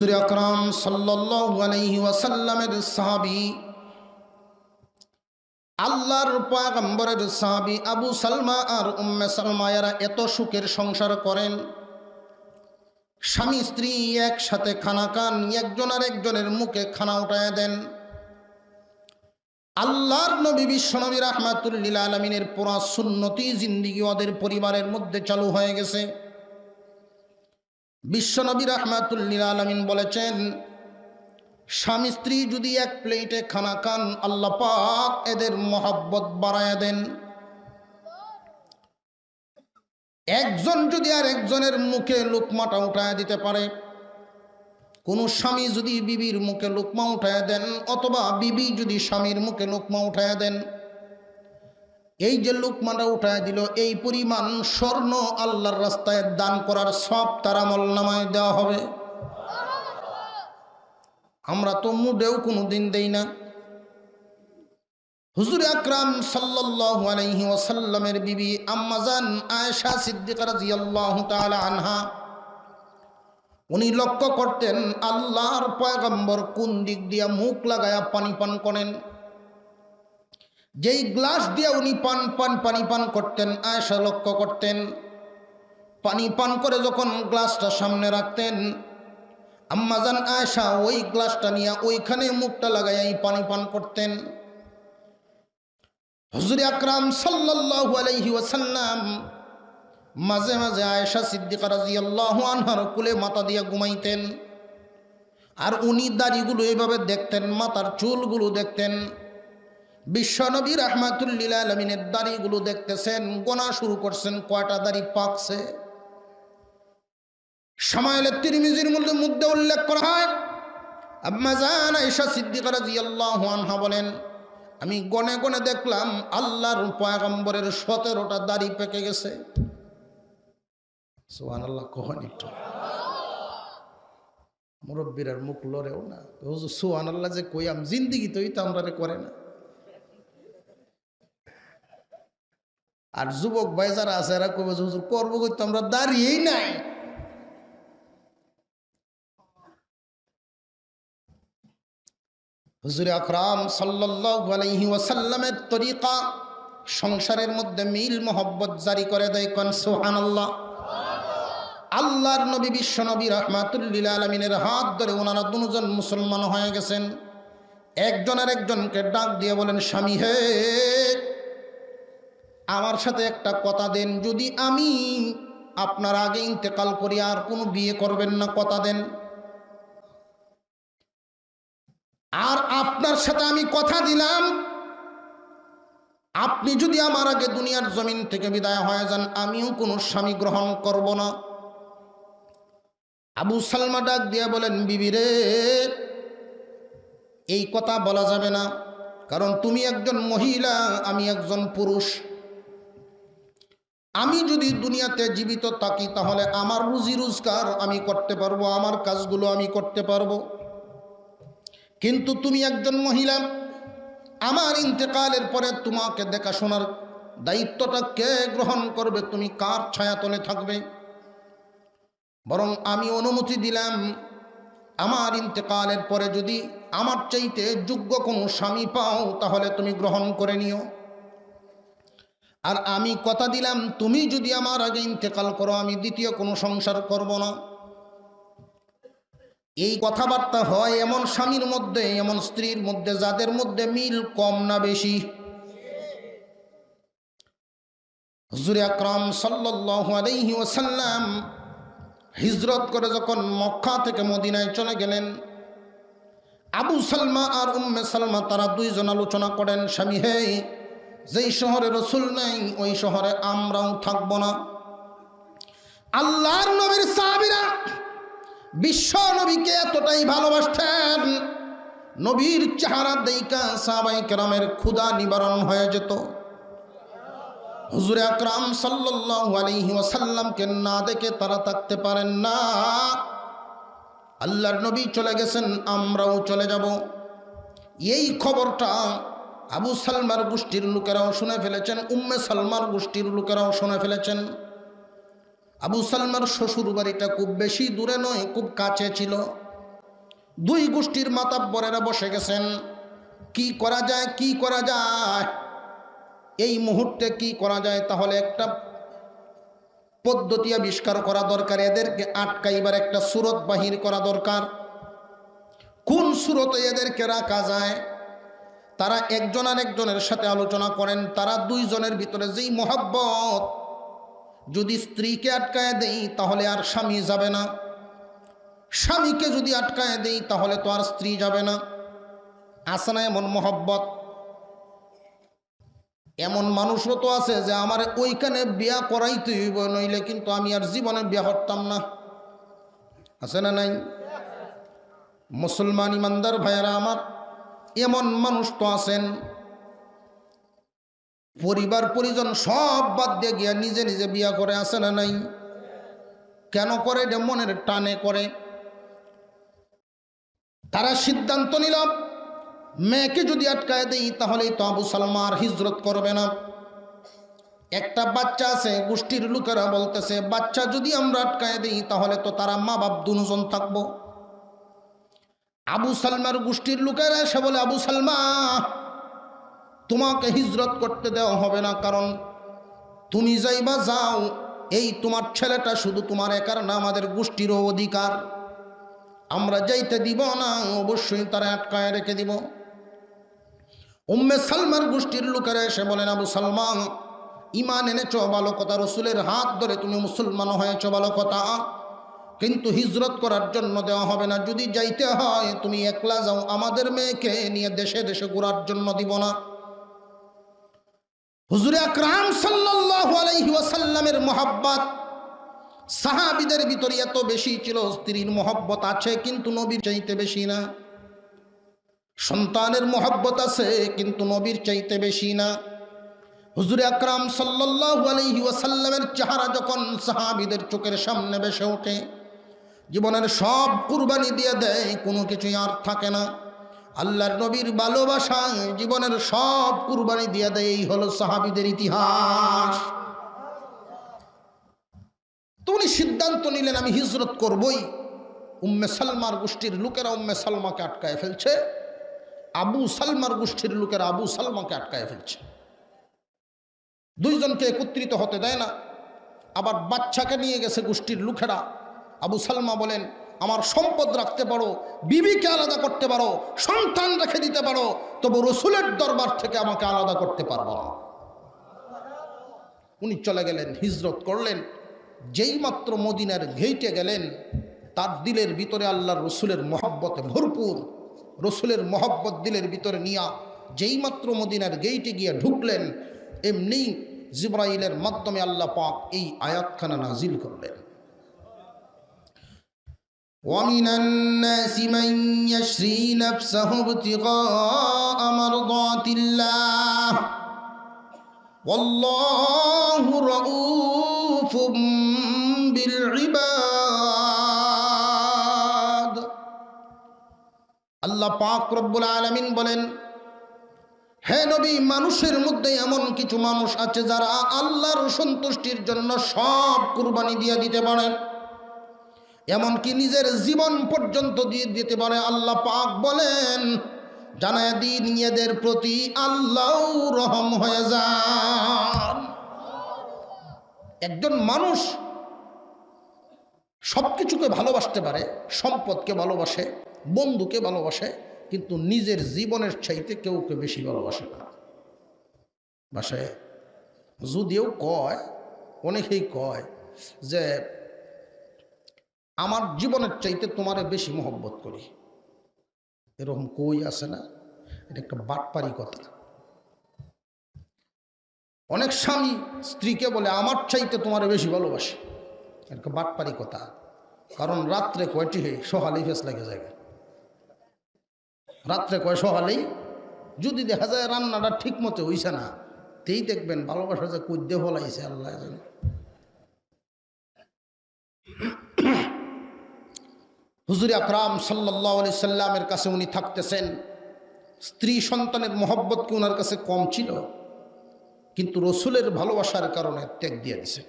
হুজুর আকরাম সাল্লাল্লাহু আলাইহি ওয়াসাল্লামের সাহাবী, আল্লাহর পয়গম্বরের সাহাবী আবু সালমা আর উম্মে সালমা এরা এত সুখের সংসার করেন। স্বামী স্ত্রী একসাথে খানা খান, একজন আর একজনের মুখে খানা উঠায় দেন। আল্লাহর নবী বিশ্বনবী রাহমাতুল লিল আলামিনের পুরা সুন্নতি জিন্দেগি ওদের পরিবারের মধ্যে চালু হয়ে গেছে। বিশ্বনবী রাহমাতুল লিল আলামিন বলেছেন, স্বামী স্ত্রী যদি এক প্লেটে খানা খান, আল্লাহ পাক এদের মহব্বত বাড়ায় দেন। একজন যদি আর একজনের মুখে লুকমাটা উঠায় দিতে পারে, কোন স্বামী যদি বিবির মুখে লুকমা উঠায় দেন, অথবা বিবি যদি স্বামীর মুখে লুকমা উঠায় দেন, এই যে লুকমাটা উঠায় দিল, এই পরিমাণ স্বর্ণ আল্লাহর রাস্তায় দান করার সব তার আমলনামায় দেওয়া হবে। আমরা তো মুডেও কোনোদিন দেই না। হুজুর আকরাম সাল্লাল্লাহু আলাইহি ওয়াসাল্লামের বিবি আম্মাজান আয়েশা সিদ্দিকা রাদিয়াল্লাহু তাআলা আনহা, উনি লক্ষ্য করতেন আল্লাহর পয়গম্বর কোন দিক দিয়া মুখ লাগায়া পানি পান করেন। যেই গ্লাস দিয়া উনি পানি পান করতেন, আয়েশা লক্ষ্য করতেন। পানি পান করে যখন গ্লাসটা সামনে রাখতেন, আম্মাজান আয়েশা ওই গ্লাসটা নিয়ে ওইখানে মুখটা লাগাই পানি পান করতেন। হুজুর আকরাম সাল্লাল্লাহু আলাইহি ওয়াসাল্লাম মাঝে মাঝে আয়েশা সিদ্দিকা রাদিয়াল্লাহু আনহার কোলে মাথা দিয়ে ঘুমাইতেন। আর উনি দাড়িগুলো এইভাবে দেখতেন, মাথার চুলগুলো দেখতেন। বিশ্বনবী রাহমাতুল লিল আলামিনের দাড়িগুলো দেখতেছেন, গোনা শুরু করছেন কয়টা দাড়ি পাকছে। শামাইলে তিরমিজির মধ্যে উল্লেখ করা হয়, আম্মাজান আয়েশা সিদ্দিকা রাদিয়াল্লাহু আনহা বলেন, আমি গনে গনে দেখলাম আল্লাহর পয়গম্বরের 17টা দাড়ি পেকে গেছে। সুবহানাল্লাহ কখন একটু মুরব্বীরার মুখ লড়েও না। হুজুর সুবহানাল্লাহ যে কইয়াম, জিন্দেগি তো এটা আমরা করে না। আর যুবক ভাই যারা আছে এরা কইবে হুজুর করবো করতে আমরা দাঁড়িয়েই নাই। হুজুর আকরাম সাল্লাল্লাহু আলাইহি ওয়াসাল্লামের তরিকা সংসারের মধ্যে মিল মোহব্বত জারি করে দেয়। কোন সুবহানাল্লাহ। আল্লাহর নবী বিশ্বনবী রাহমাতুল লিল আলামিনের হাত ধরে ওনারা দুজন মুসলমান হয়ে গেছেন। একজন আর একজনকে ডাক দিয়ে বলেন, স্বামী হে, আমার সাথে একটা কথা দেন, যদি আমি আপনার আগে ইন্তেকাল করি আর কোনো বিয়ে করবেন না, কথা দেন। আর আপনার সাথে আমি কথা দিলাম, আপনি যদি আমার আগে দুনিয়ার জমিন থেকে বিদায় হয়ে যান, আমিও কোনো স্বামী গ্রহণ করব না। আবু সালমা ডাক দিয়ে বলেন, বিবি রে, এই কথা বলা যাবে না, কারণ তুমি একজন মহিলা, আমি একজন পুরুষ। আমি যদি দুনিয়াতে জীবিত থাকি তাহলে আমার রুজি রোজগার আমি করতে পারবো, আমার কাজগুলো আমি করতে পারবো। কিন্তু তুমি একজন মহিলা, আমার ইন্তেকালের পরে তোমাকে দেখাশোনার দায়িত্বটা কে গ্রহণ করবে? তুমি কার ছায়াতলে থাকবে? বরং আমি অনুমতি দিলাম, আমার ইন্তেকালের পরে যদি আমার চাইতে যোগ্য কোনো স্বামী পাও তাহলে তুমি গ্রহণ করে নিও। আর আমি কথা দিলাম, তুমি যদি আমার আগে ইন্তেকাল করো, আমি দ্বিতীয় কোনো সংসার করব না। এই কথাবার্তা হয় এমন স্বামীর মধ্যে, এমন স্ত্রীর মধ্যে যাদের মধ্যে মিল কম না বেশি। হুজুর আকরাম সাল্লাল্লাহু আলাইহি ওয়াসাল্লাম হিজরত করে যখন মক্কা থেকে মদিনায় চলে গেলেন, আবু সালমা আর উম্মে সালমা তারা দুইজন আলোচনা করেন, স্বামী হে, যেই শহরে রসুল নেই ওই শহরে আমরাও থাকবো না। আল্লাহর নবীর সাহাবীরা বিশ্ব নবীকে এতটাই ভালোবাসতেন, নবীর চেহারা দেইকা সাহাবায়ে কেরামের ক্ষুধা নিবারণ হয়ে যেত। হুজুর আকরাম সাল্লাল্লাহু আলাইহি ওয়াসাল্লামকে না দেখে তারা থাকতে পারেন না। আল্লাহর নবী চলে গেছেন, আমরাও চলে যাব। এই খবরটা আবু সালমার গোষ্ঠীর লোকেরাও শুনে ফেলেছেন, উম্মে সালমার গোষ্ঠীর লোকেরাও শুনে ফেলেছেন। আবু সালমার শ্বশুর বাড়িটা খুব বেশি দূরে নয়, খুব কাছে ছিল। দুই গোষ্ঠীর মাতাব্বরেরা বসে গেছেন, কি করা যায়, কি করা যায়, এই মুহূর্তে কি করা যায়। তাহলে একটা পদ্ধতি আবিষ্কার করা দরকার, এদেরকে আটকাইবার একটা সুরত বাহির করা দরকার। কোন সুরতে এদেরকে রাখা যায়? তারা একজন আর একজনের সাথে আলোচনা করেন। তারা দুইজনের ভিতরে যেই মহব্বত, যদি স্ত্রীকে আটকায় দেই তাহলে আর স্বামী যাবে না, স্বামীকে যদি আটকায় দেই তাহলে তো আর স্ত্রী যাবে না। আছে না এমন মহব্বত? এমন মানুষও তো আছে যে আমার ওইখানে বিয়া করাইতে হইব, নইলে কিন্তু আমি আর জীবনে বিয়া করতাম না। আছে না নাই? মুসলমান ইমানদার ভাইয়েরা আমার, এমন মানুষ তো আছেন পরিবার পরিজন সব বাদ দিয়ে গিয়া নিজে নিজে বিয়া করে। আছে না নাই? কেন করে? এটা মনের টানে করে। তারা সিদ্ধান্ত নিল মেয়েকে যদি আটকায় দেই তাহলেই তো আবু সালমা আর হিজরত করবে না। একটা বাচ্চা আছে, গোষ্ঠীর লোকেরা বলতেছে বাচ্চা যদি আমরা আটকায় দিই তাহলে তো তারা মা বাপ দুজন থাকবো। আবু সালমার গোষ্ঠীর লোকেরা এসে বলে, আবু সালমা তোমাকে হিজরত করতে দেওয়া হবে না, কারণ তুমি যাইবা যাও, এই তোমার ছেলেটা শুধু তোমার একার না, আমাদের গোষ্ঠীরও অধিকার, আমরা যাইতে দিব না, অবশ্যই তারা আটকায় রেখে দিব। উম্মে সালমার গোষ্ঠীর লোকেরা এসে বলেন, আবু সালমা ইমান এনেছ ভালো কথা, রসুলের হাত ধরে তুমি মুসলমান হয়েছ ভালো কথা, কিন্তু হিজরত করার জন্য দেওয়া হবে না। যদি যাইতে হয় তুমি একলা যাও, আমাদের মেয়েকে নিয়ে দেশে দেশে ঘোরার জন্য দিব না। হুজুর আকরাম সাল্লাল্লাহু আলাইহি ওয়াসাল্লামের মহব্বত সাহাবীদের ভিতরে এত বেশি ছিল, স্ত্রীর মহব্বত আছে কিন্তু নবীর চাইতে বেশি না, সন্তানের মহব্বত আছে কিন্তু নবীর চাইতে বেশি না। হুজুর আকরাম সাল্লাল্লাহু আলাইহি ওয়াসাল্লামের চেহারা যখন সাহাবীদের চোখের সামনে ভেসে ওঠে, জীবনের সব কুরবানি দিয়ে দেয়, কোনো কিছুই আর থাকে না। আল্লাহর নবীর ভালোবাসায় জীবনের সব কুরবানি দিয়ে দেয়, এই হলো সাহাবীদের ইতিহাস। তো উনি সিদ্ধান্ত নিলেন আমি হিজরত করবই। উম্মে সালমার গোষ্ঠীর লোকেরা উম্মে সালমাকে আটকায় ফেলছে, আবু সালমার গোষ্ঠীর লোকেরা আবু সালমাকে আটকায় ফেলছে। দুইজনকে একত্রিত হতে দেয় না। আবার বাচ্চাকে নিয়ে গেছে গোষ্ঠীর লোকেরা। আবু সালমা বলেন, আমার সম্পদ রাখতে পারো, বিবিকে আলাদা করতে পারো, সন্তান রেখে দিতে পারো, তবু রসুলের দরবার থেকে আমাকে আলাদা করতে পারবো না। উনি চলে গেলেন, হিজরত করলেন। যেই মাত্র মদিনার ঘেইটে গেলেন, তার দিলের ভিতরে আল্লাহর রসুলের মহব্বতে ভরপুর। রসুলের মহব্বত দিলের ভিতরে নিয়া যেই মাত্র মদিনার গেইটে গিয়ে ঢুকলেন, এমনি জিবরাইলের মাধ্যমে আল্লাহ পাক এই আয়াতখানা নাজিল করলেন। وَمِنَ النَّاسِ مَن يَشْرِي نَفْسَهُ ابْتِغَاءَ مَرْضَاتِ اللَّهِ وَاللَّهُ رَءُوفٌ بِالْعِبَادِ। আল্লাহ পাক রব্বুল আলামিন বলেন, হে নবী, মানুষের মধ্যে এমন কিছু মানুষ আছে যারা আল্লাহর সন্তুষ্টির জন্য সব কুরবানি দিয়ে দিতে পারে, এমনকি নিজের জীবন পর্যন্ত দিয়ে দিতে পারে। আল্লাহ পাক বলেন, জানায় দিন এদের প্রতি আল্লাহ রহম হয়ে যান। একজন মানুষ সবকিছুকে ভালোবাসতে পারে, সম্পদকে ভালোবাসে, বন্ধুকে ভালোবাসে, কিন্তু নিজের জীবনের চাইতে কেউকে বেশি ভালোবাসে না। বাসে যদিও কয়, অনেকেই কয় যে আমার জীবনের চাইতে তোমারে বেশি মহব্বত করি, এরকম কই আছে না? এটা একটা বাটপারি কথা। অনেক স্বামী স্ত্রীকে বলে আমার চাইতে তোমারে বেশি ভালোবাসে, একটা বাটপারি কথা। কারণ রাত্রে কয়টি হয়ে সকালেই ফেস লাগে যায়, রাত্রে কয় সকালেই। যদি দেখা যায় রান্নাটা ঠিক মতো হইছে না, তেই দেখবেন ভালোবাসা যে কুদ্দে ফলাইছে আল্লাহ জানে। হুজুর আকরাম সাল্লাল্লাহু আলাইহি সাল্লামের কাছে উনি থাকতেছেন, স্ত্রী সন্তানের মহব্বত কি ওনার কাছে কম ছিল? কিন্তু রসুলের ভালোবাসার কারণে ত্যাগ দিয়ে দিছে।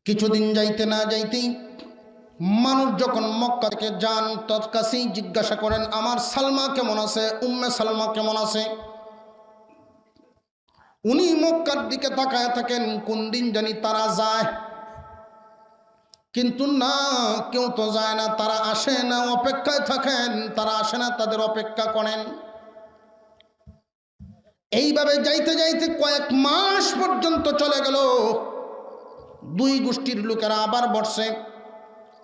কিছুদিন যাইতে না যাইতেই মানুষ যখন মক্কা থেকে যান তার কাছেই জিজ্ঞাসা করেন আমার সালমা কেমন আছে, উম্মে সালমা কেমন আছে। উনি মক্কার দিকে তাকায় থাকেন কোন দিন জানি তারা যায়, কিন্তু না, কেউ তো যায় না, তারা আসে না, অপেক্ষায় থাকেন, তারা আসে না, তাদের অপেক্ষা করেন। এইভাবে যাইতে যাইতে কয়েক মাস পর্যন্ত চলে গেল। দুই গোষ্ঠীর লোকেরা আবার বসে,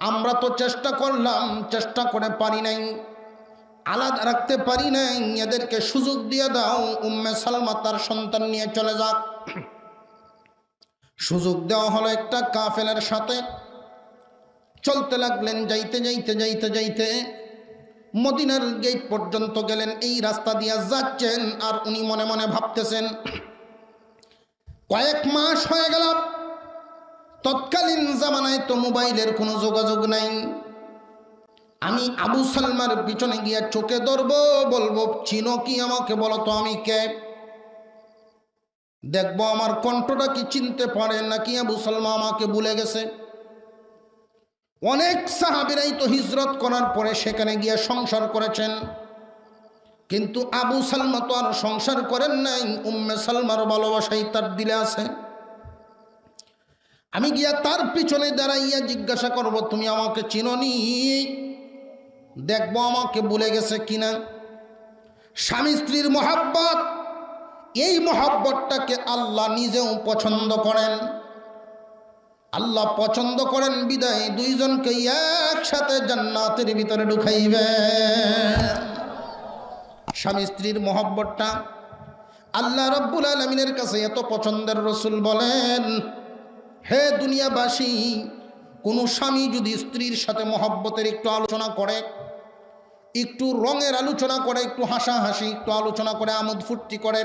আমরা তো চেষ্টা করলাম, চেষ্টা করে পারি নাই, আলাদা রাখতে পারি নাই, এদেরকে সুযোগ দিয়ে দাও, উম্মে সালমা তার সন্তান নিয়ে চলে যাক। সুযোগ দেওয়া হলো একটা কাফেলার সাথে। চলতে লাগলেন, যাইতে যাইতে যাইতে যাইতে মদিনার গেট পর্যন্ত গেলেন। এই রাস্তা দিয়ে যাচ্ছেন আর উনি মনে মনে ভাবতেছেন, কয়েক মাস হয়ে গেল, তৎকালীন জামানায় তো মোবাইলের কোনো যোগাযোগ নাই, আমি আবু সালমার পিছনে গিয়ে চোখে ধরবো, বলবো চিনো কি আমাকে, বলো তো আমি কে, দেখবো আমার কণ্ঠটা কি চিনতে পারে নাকি আবু সালমা আমাকে ভুলে গেছে। অনেক সাহাবীরাই তো হিজরত করার পরে সেখানে গিয়ে সংসার করেছেন, কিন্তু আবু সালমা তো আর সংসার করেন নাই, উম্মে সালমার ভালোবাসাই তার দিলে আছে। আমি গিয়া তার পিছনে দাঁড়াইয়া জিজ্ঞাসা করব, তুমি আমাকে চিনোনি, দেখবো আমাকে ভুলে গেছে কিনা। স্বামী স্ত্রীর মহাব্বত, এই মহাব্বতটাকে আল্লাহ নিজেও পছন্দ করেন। আল্লাহ পছন্দ করেন বিদায় দুইজনকে একসাথে জান্নাতের ভিতরে ঢুকাইবেন। স্বামী স্ত্রীর মহব্বতটা আল্লাহ রাব্বুল আলামিনের কাছে এত পছন্দের। রাসূল বলেন, হে দুনিয়াবাসী, কোনো স্বামী যদি স্ত্রীর সাথে মহব্বতের একটু আলোচনা করে, একটু রঙের আলোচনা করে, একটু হাসাহাসি একটু আলোচনা করে, আমোদ ফুর্তি করে,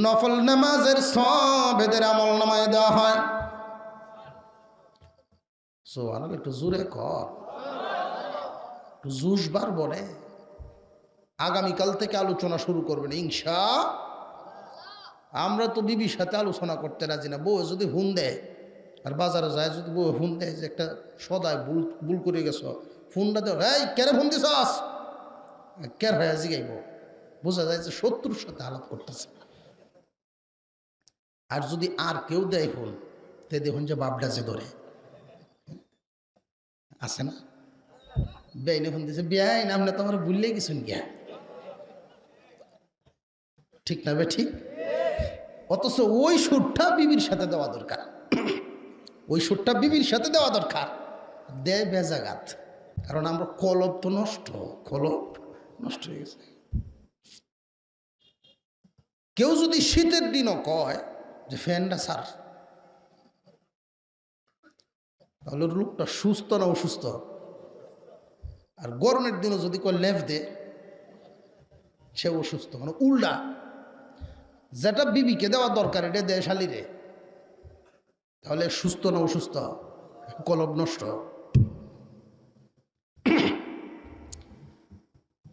নফল নামাজের সব এদের আমল নামায় দেওয়া হয়। সুবহানাল্লাহ, একটু জোরে কর, একটু জুসবার বলে। আগামীকাল থেকে আলোচনা শুরু করবেন ইনশাআল্লাহ। আমরা তো বিবির সাথে আলোচনা করতে রাজি না। বউ যদি হুন দেয় আর বাজারে যায়, যদি বউ হুন দেয় যে একটা সদায় ভুল করে গেছ, ফোনটা দেও, এই কেরে ফোন দিছাস, কের হয়ে জিগাইব, বোঝা যায় যে শত্রুর সাথে আলাপ করতেছে। আর যদি আর কেউ দেয় ফোন, তে দেখুন যে বাপডা যে ধরে আছে না, বেআইনে ফোন দিয়েছে, বেআইন আপনি তো আমার ভুললেই গেছেন গিয়া, ঠিক না বে ঠিক? অথচ ওই সুরটা বিবির সাথে দেওয়া দরকার, ওই সুরটা বিবির সাথে দেওয়া দরকার, দেয় বেজাগাত। কারণ আমরা কলব তো নষ্ট, কলব নষ্ট হয়ে গেছে। কেউ যদি শীতের দিনও কয় যে ফ্যানটা সার, তাহলে লোকটা সুস্থ না অসুস্থ? আর গরমের দিনও যদি কয় লেফ দে, সে অসুস্থ। মানে উল্টা, যেটা বিবিকে দেওয়া দরকার এটা দেয় শালিরে, তাহলে সুস্থ না অসুস্থ? কলব নষ্ট।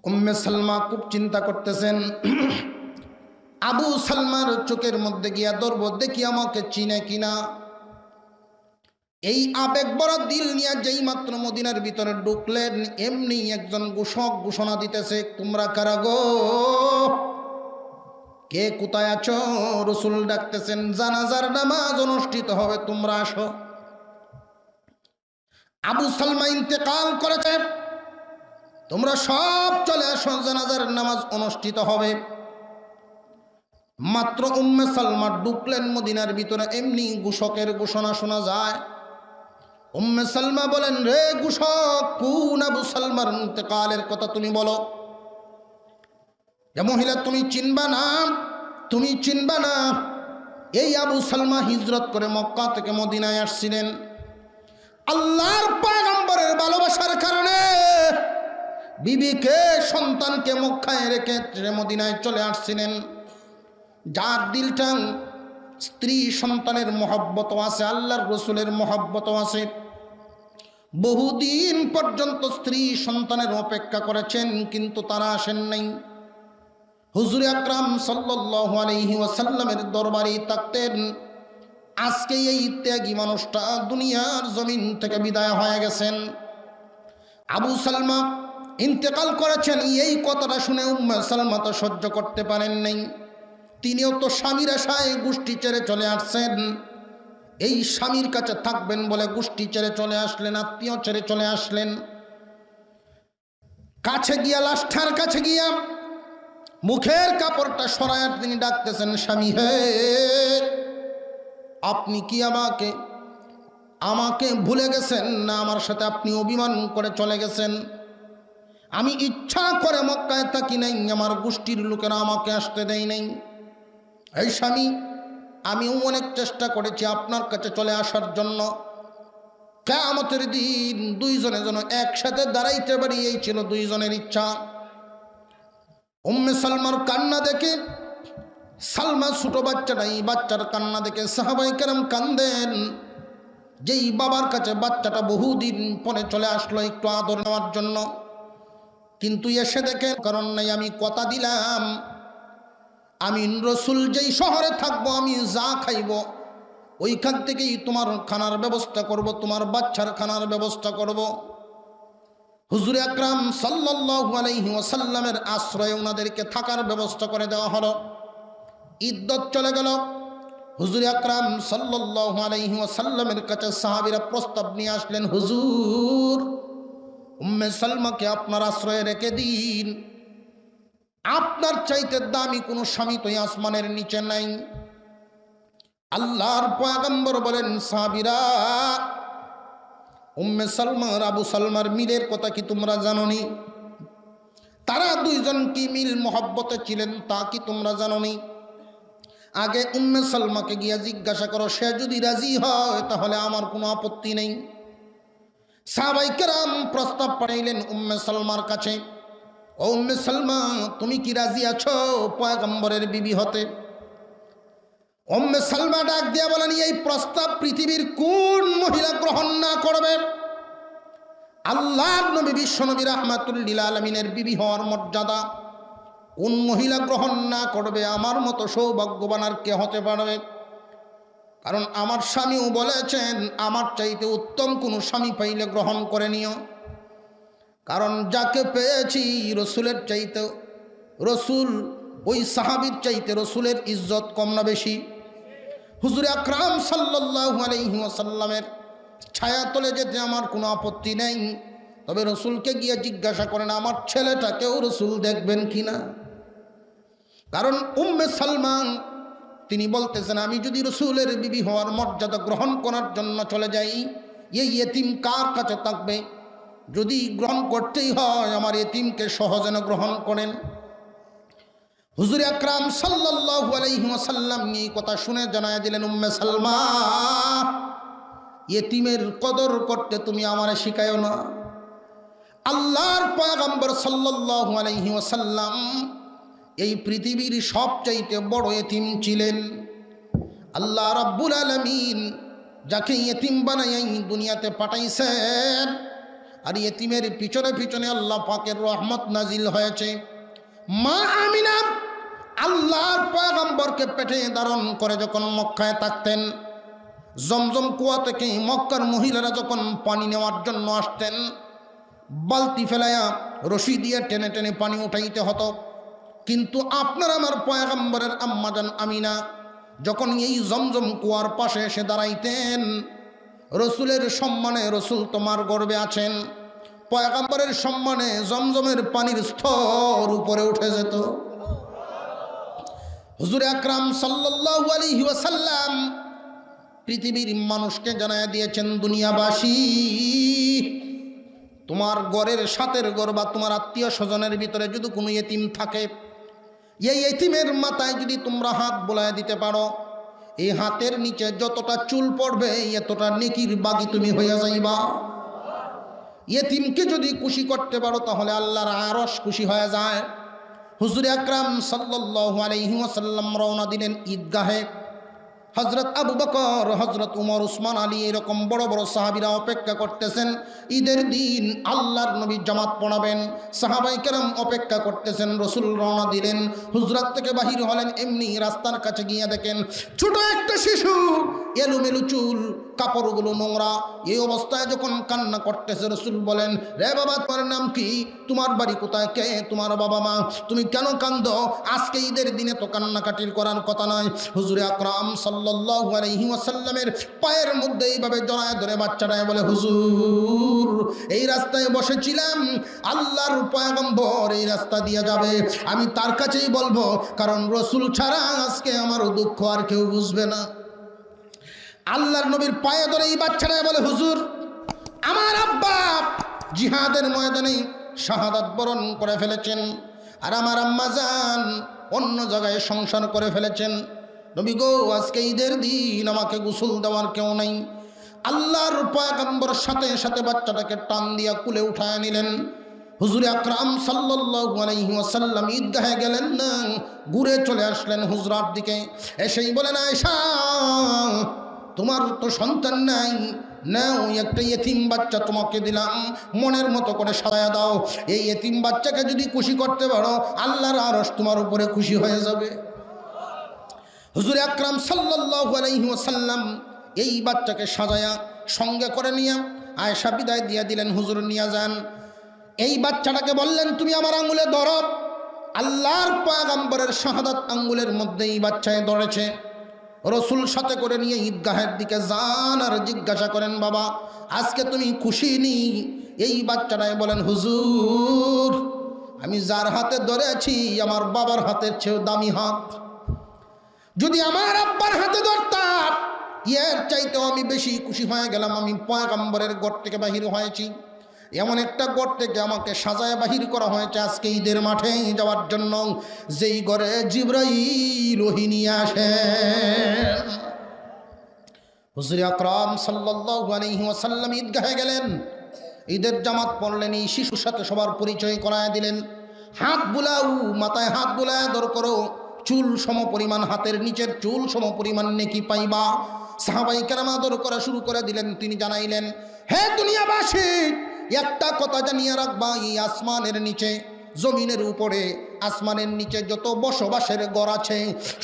উম্মে সালমা খুব চিন্তা করতেছেন, আবু সালমার চোখের মধ্যে গিয়া ধরব, দেখি আমাকে চিনে কিনা। এই আবেগ বড় দিল নিয়ে যেই মাত্র মদিনার ভিতরে ঢুকলেন, এমনি একজন ঘোষক ঘোষণা দিতেছে, তোমরা কারা গো, কে কোথায় আছো? রাসূল ডাকতেছেন, জানাজার নামাজ অনুষ্ঠিত হবে, তোমরা আসো। আবু সালমা ইন্তেকাল করেছে, তোমরা সব চলে আসো, জানাজার নামাজ অনুষ্ঠিত হবে। মাত্র উম্মে সালমা ঢুকলেন মদিনার ভিতরে, এমনি ঘোষকের ঘোষণা শোনা যায়। উম্মে সালমা বলেন, রে ঘোষক, কোন আবু সালমার ইন্তেকালের কথা তুমি বলো। এ মহিলা তুমি চিনবা না, তুমি চিনবা না, এই আবু সালমা হিজরত করে মক্কা থেকে মদিনায় আসছিলেন। আল্লাহর পয়গম্বরের ভালোবাসার কারণে বিবিকে, সন্তানকে মক্কায় রেখে মদিনায় চলে আসছিলেন। যার দিলটা স্ত্রী সন্তানের মহব্বত আছে, আল্লাহর রসুলের মহব্বত আছে, বহুদিন পর্যন্ত স্ত্রী সন্তানের অপেক্ষা করেছেন, কিন্তু তারা আসেন নাই। হুজুর আকরাম সাল্লাল্লাহু আলাইহি ওয়াসাল্লামের দরবারে থাকতেন, আজকে এই ত্যাগী মানুষটা দুনিয়ার জমিন থেকে বিদায় হয়ে গেছেন। আবু সালমা ইন্তেকাল করেছেন। এই কথাটা শুনে উম্মে সালমা তো সহ্য করতে পারেন নাই। তিনিও তো স্বামীর আশায় গোষ্ঠী ছেড়ে চলে আসছেন। এই স্বামীর কাছে থাকবেন বলে গোষ্ঠী ছেড়ে চলে আসলেন, আত্মীয় ছেড়ে চলে আসলেন। কাছে গিয়া, লাশটার কাছে গিয়া মুখের কাপড়টা সরায় তিনি ডাকতেছেন, স্বামী হে, আপনি কি আমাকে ভুলে গেছেন না আমার সাথে আপনি অভিমান করে চলে গেছেন? আমি ইচ্ছা করে মক্কায় থাকি নাই, আমার গোষ্ঠীর লোকেরা আমাকে আসতে দেয় নাই। এই স্বামী, আমিও অনেক চেষ্টা করেছি আপনার কাছে চলে আসার জন্য। কিয়ামতের দিন দুইজনে যেন একসাথে দাঁড়াইতে পারি, এই ছিল দুইজনের ইচ্ছা। উম্মে সালমার কান্না দেখে, সালমা ছোট বাচ্চা নাই, বাচ্চার কান্না দেখে সাহাবায়ে কেরাম কান্দেন। যেই বাবার কাছে বাচ্চাটা বহুদিন পরে চলে আসলো একটু আদর নেওয়ার জন্য, কিন্তু এসে দেখে কারণ নাই, আমি কথা দিলাম আমি রসুল যেই শহরে থাকবো, আমি যা খাইব ওইখান থেকেই তোমার খানার ব্যবস্থা করব, তোমার বাচ্চার খানার ব্যবস্থা করব। হুজুর আকরাম সাল্লাল্লাহু আলাইহি ওয়াসাল্লামের আশ্রয়ে ওনাদেরকে থাকার ব্যবস্থা করে দেওয়া হলো। ইদ্দত চলে গেল। হুজুর আকরাম সাল্লাল্লাহু আলাইহি ওয়াসাল্লামের কাছে সাহাবীরা প্রস্তাব নিয়ে আসলেন, হুজুর, উম্মে সালমাকে আপনার আশ্রয়ে রেখে দিন। আপনার চাইতে দামি কোনো স্বামী তো আসমানের নিচে নাই। আল্লাহর পয়গম্বর বলেন, সাহাবীরা, উম্মে সালমা আর আবু সালমার মিলের কথা কি তোমরা জানোনি? তারা দুইজন কি মিল মহব্বতে ছিলেন তা কি তোমরা জানোনি? আগে উম্মে সালমাকে গিয়া জিজ্ঞাসা করো, সে যদি রাজি হয় তাহলে আমার কোনো আপত্তি নেই। সাহাবায়ে কেরাম প্রস্তাব পাঠাইলেন উম্মে সালমার কাছে, ও উম্মে সালমা, তুমি কি রাজি আছো পয়গম্বরের বিবি হতে? উম্মে সালমা ডাক দিয়া বলেন, এই প্রস্তাব পৃথিবীর কোন মহিলা গ্রহণ না করবে? আল্লাহর নবী বিশ্বনবী রাহমাতুল লিল আলামিনের বিবি হওয়ার মর্যাদা কোন মহিলা গ্রহণ না করবে? আমার মতো সৌভাগ্যবান আর কে হতে পারবে? কারণ আমার স্বামীও বলেছেন, আমার চাইতে উত্তম কোনো স্বামী পাইলে গ্রহণ করে নিও। কারণ যাকে পেয়েছি রসুলের চাইতে, রসুল ওই সাহাবীর চাইতে রসুলের ইজ্জত কম না বেশি? হুজুর আকরাম সাল্লাল্লাহু আলাইহি ওয়াসাল্লামের ছায়া তলে যেতে আমার কোনো আপত্তি নেই, তবে রসুলকে গিয়ে জিজ্ঞাসা করেন আমার ছেলেটাকেও রসুল দেখবেন কিনা। কারণ উম্মে সালমান তিনি বলতেছেন, আমি যদি রসুলের বিবি হওয়ার মর্যাদা গ্রহণ করার জন্য চলে যাই, এই এতিম কার কাছে থাকবে? যদি গ্রহণ করতেই হয় আমার এতিমকে সহজে গ্রহণ করেন। হুজুর আকরাম সাল্লাল্লাহু আলাইহি ওয়াসাল্লাম এই কথা শুনে জানায় দিলেন, উম্মে সালমা, এতিমের কদর করতে তুমি আমারে শিখায়ো না। আল্লাহর পয়গম্বর সাল্লাল্লাহু আলাইহি ওয়াসাল্লাম এই পৃথিবীর সবচাইতে বড় এতিম ছিলেন। আল্লাহ রাব্বুল আলামিন যাকে এতিম বানাইয়া দুনিয়াতে পাঠাইছেন, আর এতিমের পিছনে পিছনে আল্লাহ পাকের রহমত নাজিল হয়েছে। মা আমিনা আল্লাহর পয়গম্বরকে পেটে ধারণ করে যখন মক্কায় থাকতেন, জমজম কুয়া থেকে মক্কার মহিলারা যখন পানি নেওয়ার জন্য আসতেন, বালতি ফেলাইয়া রশি দিয়ে টেনে টেনে পানি উঠাইতে হতো। কিন্তু আপনার আমার পয়গম্বরের আম্মাজান আমিনা যখন এই জমজম কুয়ার পাশে এসে দাঁড়াইতেন, রসুলের সম্মানে, রসুল তোমার গর্বে আছেন, পয়গম্বরের সম্মানে জমজমের পানির স্তর উপরে উঠে যেত। হুজুর আকরাম সাল্লাল্লাহু আলাইহি ওয়াসাল্লাম পৃথিবীর মানুষকে জানায় দিয়েছেন, দুনিয়াবাসী, তোমার ঘরের সাথের ঘর বা তোমার আত্মীয় স্বজনের ভিতরে যদি কোনো এতিম থাকে, এই এতিমের মাথায় যদি তোমরা হাত বোলায় দিতে পারো, এই হাতের নিচে যতটা চুল পড়বে এতটা নেকির বাগী তুমি হইয়া যাইবা। এতিমকে যদি খুশি করতে পারো তাহলে আল্লাহর আরশ খুশি হয়ে যায়। হুজুর আকরাম সাল্লাল্লাহু আলাইহি ওয়াসাল্লাম রওনা দিলেন ঈদগাহে। হযরত আবু বকর, হযরত উমর, উসমান, আলী এরকম বড় বড় সাহাবীরা অপেক্ষা করতেছেন। ঈদের দিন আল্লাহর নবী জামাত পড়াবেন, সাহাবায়ে কেরাম অপেক্ষা করতেছেন। রাসূল রওনা দিলেন, হুজরাত থেকে বাহির হলেন। এমনি রাস্তার কাছে গিয়ে দেখেন ছোট একটা শিশু, এলোমেলো চুল, কাপড়গুলো নোংরা, এই অবস্থায় যখন কান্না করতেছে। রাসূল বলেন, রে বাবা, তোমার নাম কি? তোমার বাড়ি কোথায়? কে তোমার বাবা মা? তুমি কেন কান্দো? আজকে ঈদের দিনে তো কান্নাকাটির করার কথা নয়। হুজুরে আকরাম সাল্লাল্লাহু আলাইহি ওয়াসাল্লামের পায়ের মধ্যে এইভাবে জড়ায় ধরে বাচ্চাটায় বলে, হুজুর, এই রাস্তায় বসেছিলাম, আল্লাহর পয়গম্বর এই রাস্তা দিয়ে যাবে, আমি তার কাছেই বলবো, কারণ রাসূল ছাড়া আজকে আমার দুঃখ আর কেউ বুঝবে না। আল্লাহর নবীর পায়ে ধরে এই বাচ্চাটা বলে, হুজুর, আমার আব্বা জিহাদের ময়দানে শাহাদাত বরণ করে ফেলেছেন, আর আমার আম্মা জান অন্য জায়গায় সংসার করে ফেলেছেন। নবী গো, আজকে ঈদের দিন আমাকে গোসল দেওয়ার কেউ নাই। আল্লাহর পয়গম্বর সাথে সাথে বাচ্চাটাকে টান দিয়া কুলে উঠায় নিলেন। হুজুরে আকরাম সাল্লাল্লাহু আলাইহি ওয়াসাল্লাম ঈদগাহে গেলেন না, ঘুরে চলে আসলেন হুজরার দিকে। এসেই বলেন, আয়েশা, তোমার তো সন্তান নাই, নাও একটা এতিম বাচ্চা তোমাকে দিলাম, মনের মতো করে সাজায়া দাও। এই এতিম বাচ্চাকে যদি খুশি করতে পারো, আল্লাহর আরশ তোমার উপরে খুশি হয়ে যাবে। হুজুর আকরাম সাল্লাল্লাহু আলাইহি ওয়াসাল্লাম এই বাচ্চাকে সাজায়া সঙ্গে করে নিয়ে আয়েশা বিদায় দিয়ে দিলেন। হুজুর নিয়ে যান। এই বাচ্চাটাকে বললেন, তুমি আমার আঙ্গুলে ধরো। আল্লাহর পয়গম্বরের শাহাদাত আঙ্গুলের মধ্যে এই বাচ্চায় ধরেছে। রসুল সাথে করে নিয়ে ঈদগাহের দিকে যান আর জিজ্ঞাসা করেন, বাবা, আজকে তুমি খুশি নি? এই বাচ্চাটাই বলেন, হুজুর, আমি যার হাতে ধরেছি আমার বাবার হাতের চেয়েও দামি হাত। যদি আমার আব্বার হাতে ধরতাম, এর চাইতেও আমি বেশি খুশি হয়ে গেলাম। আমি পয়গম্বরের ঘর থেকে বাহির হয়েছি, এমন একটা ঘর থেকে আমাকে সাজায় বাহির করা হয়েছে আজকে ঈদের মাঠে যাওয়ার জন্য, যেই ঘরে জিবরাইল ওহী নিয়ে আসে। হুজুর আকরাম সাল্লাল্লাহু আলাইহি ওয়াসাল্লাম ঈদগাহে গেলেন, ঈদের জামাত পড়লেন। এই শিশুর সাথে সবার পরিচয় করায় দিলেন। হাত বুলাও, মাথায় হাত বুলায় দর করো, চুল সম পরিমাণ, হাতের নিচের চুল সম পরিমাণ নেকি পাইবা। সাহাবায়ে কেরাম আদর করা শুরু করে দিলেন। তিনি জানাইলেন, হে দুনিয়াবাসী, একটা কথা জানিয়ে রাখবা, এই আসমানের নিচে, জমিনের উপরে, আসমানের নিচে যত বসবাসের ঘর আছে,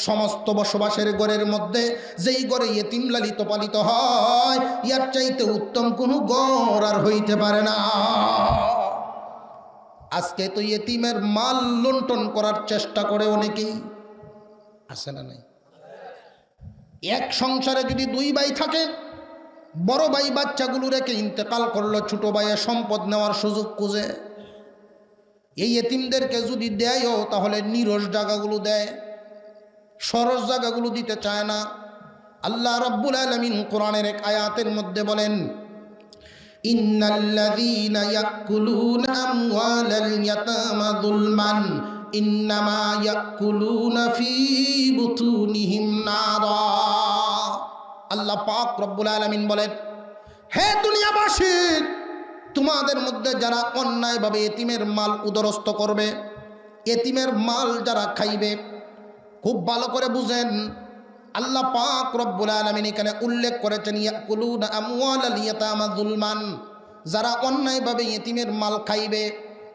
সমস্ত বসবাসের ঘরের মধ্যে যেই ঘরে ইয়েতিম লালিত পালিত হয়, ইয়ার চাইতে উত্তম কোনো ঘর আর হইতে পারে না। আজকে তো ইয়েতিমের মাল লুণ্ঠন করার চেষ্টা করে অনেকেই, আছে না নাই? এক সংসারে যদি দুই ভাই থাকে, বড় ভাই বাচ্চাগুলো রেখে ইন্তেকাল করলো, ছোট ভাইয়ের সম্পদ নেওয়ার সুযোগ খুঁজে। এই এতিমদেরকে যদি দেয়ও, তাহলে নিরস জায়গাগুলো দেয়, সরস জায়গাগুলো দিতে চায় না। আল্লাহ রাব্বুল আলামিন কোরআনের এক আয়াতের মধ্যে বলেন, ইন্নাল্লাযীনা ইয়াকুলুনা আমওয়ালাল ইয়াতামা যুলমান ইন্নামা ইয়াকুলুনা ফি বুতুনিহিম নারা। আল্লাহ পাক রব্বুল আলামিন বলেন, হে দুনিয়াবাসী, তোমাদের মধ্যে যারা অন্যায়ভাবে এতিমের মাল উদরস্থ করবে, এতিমের মাল যারা খাইবে, খুব ভালো করে বুঝেন। আল্লাহ পাক রব্বুল আলামিন এখানে উল্লেখ করেছেন, ইয়াকুলুনা আমওয়ালাল ইয়াতামা যুলমান, যারা অন্যায়ভাবে এতিমের মাল খাইবে,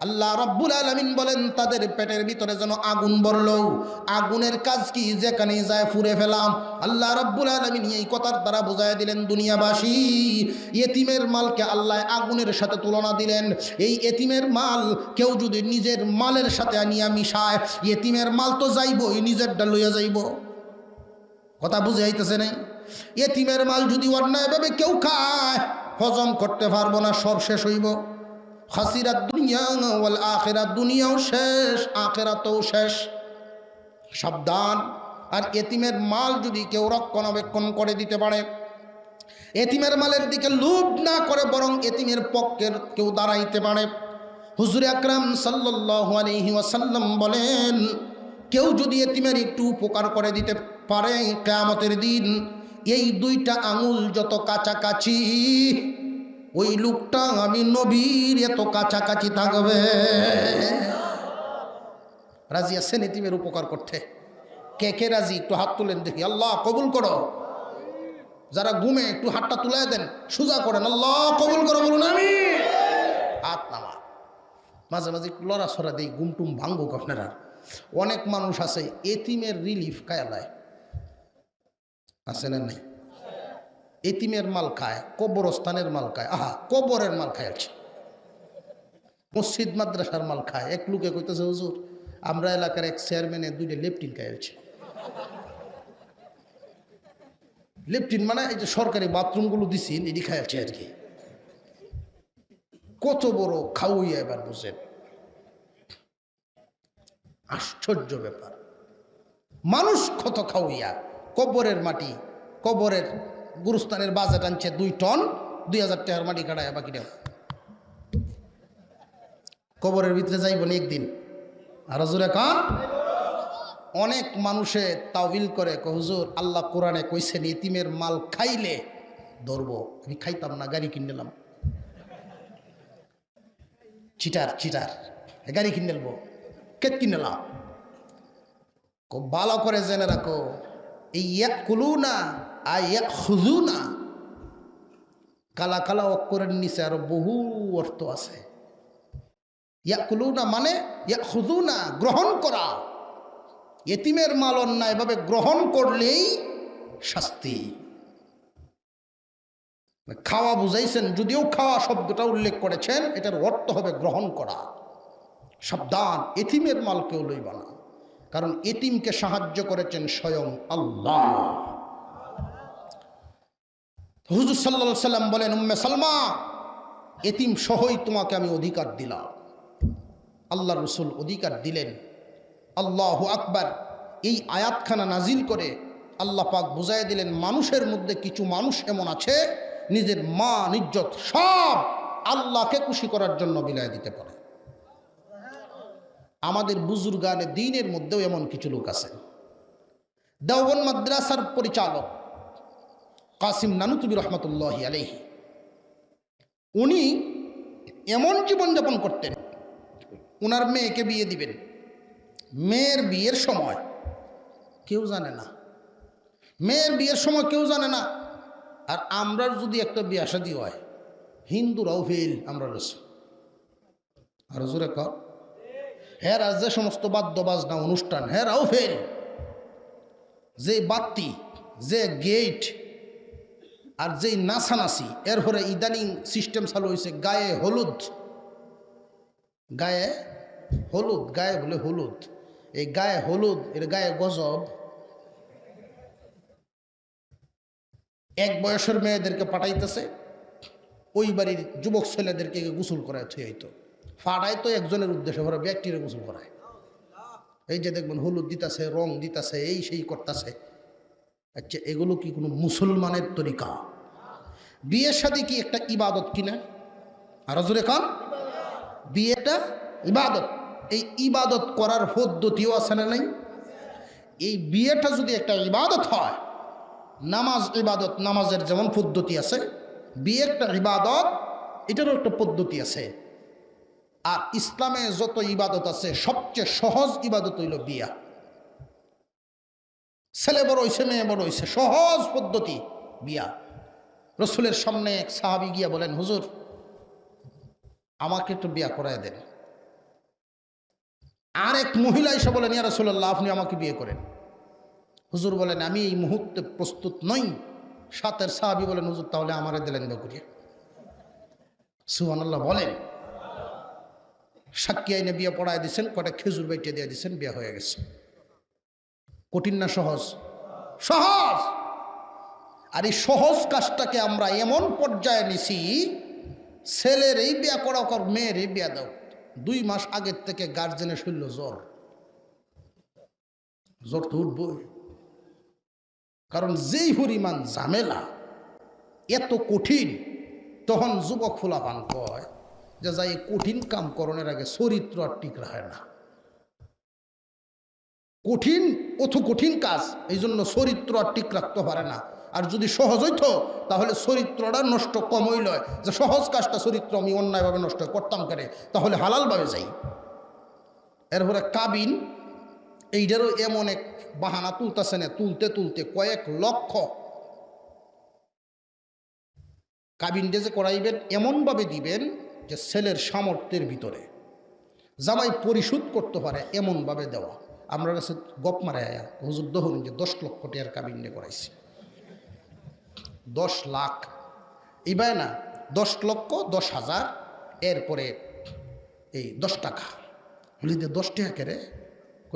আল্লাহ রব্বুল আলামিন বলেন তাদের পেটের ভিতরে যেন আগুন বললো। আগুনের কাজ কি? যেখানে যায় ফুরে ফেলাম। আল্লাহ রব্বুল আলামিন এই কথার দ্বারা বুঝায় দিলেন, দুনিয়াবাসী, এতিমের মালকে আল্লাহ আগুনের সাথে তুলনা দিলেন। এই এতিমের মাল কেউ যদি নিজের মালের সাথে আনিয়া মিশায়, এতিমের মাল তো যাইবই, নিজেরটা লইয়া যাইব। কথা বুঝে আইতেছে না? এতিমের মাল যদি অন্যায়ভাবে কেউ খায়, হজম করতে পারবো না, সব শেষ হইব। খাসিরাত দুনিয়া ওয়াল আখিরাত, দুনিয়াও শেষ, আখিরাতও শেষ। সাবধান। আর এতিমের মাল যদি কেউ রক্ষণাবেক্ষণ করে দিতে পারে, এতিমের মালের দিকে লোভ না করে বরং এতিমের পক্ষের কেউ দাঁড়াইতে পারে, হুজুর আকরাম সাল্লাল্লাহু আলাইহি ওয়াসাল্লাম বলেন, কেউ যদি এতিমের একটু উপকার করে দিতে পারে, কিয়ামতের দিন এই দুইটা আঙুল যত কাছাকাছি, ওই লোকটা আমি নবীর এত কাছাকাছি থাকবে। রাজি আছেন এতিমের উপকার করতে? কে কে রাজি? একটু হাত তুলেন দেখি। আল্লাহ কবুল করো। যারা ঘুমে একটু হাতটা তুলায় দেন, সোজা করেন, আল্লাহ কবুল করে বলুন আমি। হাত নামা, মাঝে মাঝে একটু লড়াছড়া দিই, ঘুমটুম ভাঙ্গুক আপনারা। অনেক মানুষ আছে এতিমের রিলিফ কায়ালায়, আছে না নাই? এতিমের মাল খায়, কবরস্থানের মাল খায়, আহা কবরের মাল খায় আছে, মসজিদ মাদ্রাসার মাল খায়। এক লোকে কইতেছে, হুজুর আমরা এলাকার এক চেয়ারম্যানের 2টা লেপটিন খায় আছে। লেপটিন মানে এই যে সরকারি বাথরুমগুলো দিছেন, এটি খায় আছে আর কি। কত বড় খাওয়াইয়া এবার বুঝেন, আশ্চর্য ব্যাপার। মানুষ কত খাওয়াইয়া, কবরের মাটি, কবরের গুরুস্থানের বাজেট আনছে 2 টন, 2000 টাকার মাটি কাটায়, বাকিটা কবরের ভিতরে যাইব না একদিন। আর হুজুরে কান, অনেক মানুষে তাওবিল করে, হুজুর আল্লাহ কোরআনে কইছেন ইতিমের মাল খাইলে ধরবো। আমি খাইতাম না, গাড়ি কিনলাম। চিটার চিটার, গাড়ি কিনলবো, কেট কিনলাম। খুব ভালো করে জেনে রাখো, এই ইয়াকুলুনা আর ইয়াখুযুনা, কালা কালা অক্ষরের নিচে আরো বহু অর্থ আছে। ইয়াকুলুনা মানে ইয়াখুযুনা, গ্রহণ করা। এতিমের মাল অন্যায়ভাবে গ্রহণ করলেই শাস্তি। খাওয়া বুঝাইছেন, যদিও খাওয়া শব্দটা উল্লেখ করেছেন, এটার অর্থ হবে গ্রহণ করা। সাবধান, এতিমের মাল কেউ লইবা না, কারণ এতিমকে সাহায্য করেছেন স্বয়ং আল্লাহ। হুজুর সাল্লাল্লাহু আলাইহি সাল্লাম বলেন, উম্মে সালমা, এতিম সহই তোমাকে আমি অধিকার দিলাম। আল্লাহ রসুল অধিকার দিলেন। আল্লাহু আকবার। এই আয়াতখানা নাজিল করে আল্লাহ পাক বুঝাই দিলেন, মানুষের মধ্যে কিছু মানুষ এমন আছে নিজের মান ইজ্জত সব আল্লাহকে খুশি করার জন্য বিলায় দিতে পারে। আমাদের বুজুর্গানে দ্বীনের মধ্যেও এমন কিছু লোক আছে। দেওবন্দ মাদ্রাসার পরিচালক কাসিম নানুতুবি রহমতুল্লাহি আলাইহি, উনি এমন জীবনযাপন করতেন, ওনার মেয়েকে বিয়ে দিবেন, মেয়ের বিয়ের সময় কেউ জানে না, মেয়ের বিয়ের সময় কেউ জানে না। আর আমরা যদি একটা বিয়ে শাদী হয়, হিন্দুরাও ফেল, আমরা রসুল আর জোরে কর, হ্যাঁ যে সমস্ত বাদ্য বাজনা অনুষ্ঠান, হ্যাঁরাও ফেল। যে বাতি, যে গেট, আর যেই নাচানাচি, এরপরে ইদানিং সিস্টেম চালু হয়েছে গায়ে হলুদ, গায়ে হলুদ, গায়ে বলে হলুদ, এই গায়ে হলুদ, এর গায়ে গজব। এক বয়সের মেয়েদেরকে পাঠাইতেছে, ওই বাড়ির যুবক ছেলেদেরকে গোসল করায় থুয়ে হইতো, ফাটাই তো একজনের উদ্দেশ্যে, ওরা ব্যক্তিরে গোসল করায়। এই যে দেখবেন হলুদ দিতেছে, রং দিতেছে, এই সেই করতেছে। আচ্ছা, এগুলো কি কোনো মুসলমানের তরিকা? বিয়ের সাথে কি একটা ইবাদত কিনা? আর জোরে খান, বিয়েটা ইবাদত। এই ইবাদত করার পদ্ধতিও আছে না নাই? এই বিয়েটা যদি একটা ইবাদত হয়, নামাজ ইবাদত, নামাজের যেমন পদ্ধতি আছে, বিয়েটা ইবাদত, এটারও একটা পদ্ধতি আছে। আর ইসলামে যত ইবাদত আছে, সবচেয়ে সহজ ইবাদত হইল বিয়া। ছেলে বড় হইছে, মেয়ে বড় হইছে, সহজ পদ্ধতি বিয়া। রসুলের সামনে এক সাহাবী গিয়া বলেন, হুজুর আমাকে একটু বিয়া করায় দেন। আর এক মহিলা এসে বলেন, ইয়া রাসূলুল্লাহ আপনি আমাকে বিয়ে করেন। হুজুর বলেন, আমি এই মুহূর্তে প্রস্তুত নই। সাথের সাহাবী বলেন, হুজুর তাহলে আমারে দিলেন বকরিয়া। সুবহানাল্লাহ বলেন। সাক্ষী আইনে বিয়ে পড়ায় দিচ্ছেন, কটা খেজুর বাইটে দিয়ে দিচ্ছেন, বিয়ে হয়ে গেছে। কঠিন না সহজ? সহজ। আর এই সহজ কাজটাকে আমরা এমন পর্যায়ে নিছি, ছেলের এই বিয়া করা কর, মেয়ের এই বিয়া দাও, 2 মাস আগের থেকে গার্জেনের শরীর জ্বর, জ্বর তো উঠবই। কারণ যেই পরিমাণ ঝামেলা, এত কঠিন, তখন যুবক ফুলাপান কয় যে যাই কঠিন কাম করণের আগে চরিত্র আর ঠিক রাখে না। কঠিন, অত কঠিন কাজ, এই জন্য চরিত্র আর ঠিক রাখতে পারে না। আর যদি সহজ হইতো তাহলে চরিত্রটা নষ্ট কম হইল, যে সহজ কাজটা চরিত্র আমি অন্যায়ভাবে নষ্ট করতাম করে, তাহলে হালালভাবে যাই। এরপরে কাবিন, এইটারও এমন এক বাহানা তুলতেছে না, তুলতে তুলতে কয়েক লক্ষ কাবিনটা যে করাইবেন এমনভাবে দিবেন যে ছেলের সামর্থ্যের ভিতরে জামাই পরিশোধ করতে পারে এমনভাবে দেওয়া। আমরা কাছে গপ মারে আয়া হুজুর দহন যে 10 লক্ষ টাকার কাবিনটা করাইছি। 10 লাখ এইবার না, 10 লক্ষ 10,000, এরপরে এই 10 টাকা হলি 10 টাকা কেড়ে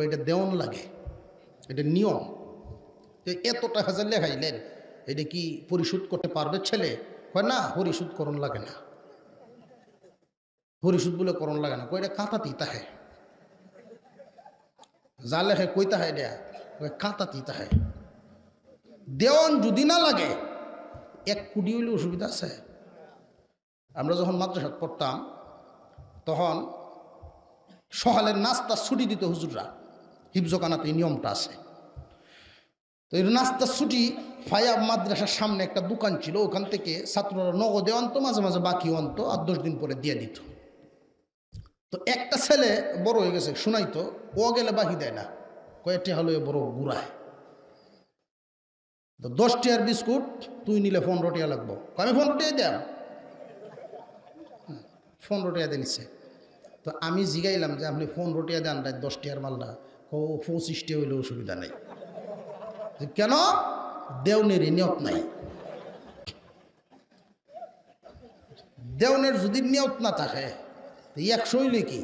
এটা দেওয়ান লাগে, এটা নিয়ম। এত টাকা যে লেখাইলেন এটা কি পরিশোধ করতে পারবে ছেলে? কয় না, পরিশোধ করণ লাগে না, পরিশোধ বলে করণ লাগে না। কইটা কাঁতাতেই তাহে যা লেখে কই তাহে দেয়া কাঁতাতেই তাহে। দেওয়ান যদি না লাগে 1 কোটি হইলে অসুবিধা আছে। আমরা যখন মাদ্রাসাত পড়তাম তখন সকালের নাস্তা ছুটি দিত হুজুররা, হিফজখানাতে এই নিয়মটা আছে। তো এই নাস্তার ছুটি ফায়া মাদ্রাসার সামনে একটা দোকান ছিল, ওখান থেকে ছাত্ররা নগদে আনতো, মাঝে মাঝে বাকিও আনতো, আর 10 দিন পরে দিয়ে দিত। তো একটা ছেলে বড় হয়ে গেছে শুনাইতো, ও গেলে বাকি দেয় না, কয়েকটি হলো বড় গুড়ায়। তো 10 টাকার বিস্কুট তুই নিলে 15 টাকা লাগবো, আমি 15 টাকা দেয় 15 টাকা দিয়ে নিচ্ছে। তো আমি জিগাইলাম যে আপনি 15 টাকা দেন, 10 টাকার মালটা। ও 25 টাকা হইলে অসুবিধা নেই। কেন? দেওনের নিয়ত নাই। দেওনের যদি নিয়ত না থাকে 100 হইলে কি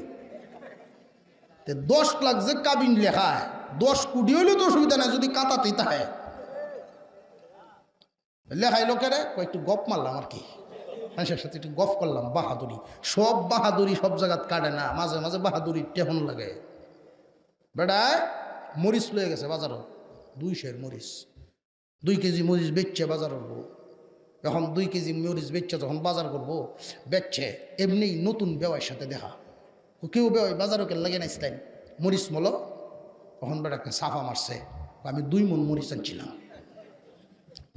10 লাখ যে কাবিন লেখায় 10 কোটি হইলে তো অসুবিধা নাই, যদি কাঁতাতেই থাকে। লেখাই লোকেরে একটু গপ মারলাম আর কি, মানুষের সাথে একটু গপ করলাম। বাহাদুরি, সব বাহাদুরি সব জায়গাত কাটে না, মাঝে মাঝে বাহাদুরি টেহন লাগে। বেড়ায় মরিচ লয়ে গেছে বাজারও, 200 মরিচ, 2 কেজি মরিচ বেচছে বাজার করবো। এখন 2 কেজি মরিচ বেচছে, যখন বাজার করবো বেচছে, এমনি নতুন বেওয়ার সাথে দেখা। কেউ বেওয়াই বাজারও কে লাগে নাইছিলেন মরিচ মলো, তখন বেড়াকে সাফা মারছে, আমি 2 মণ মরিচ আনছিলাম।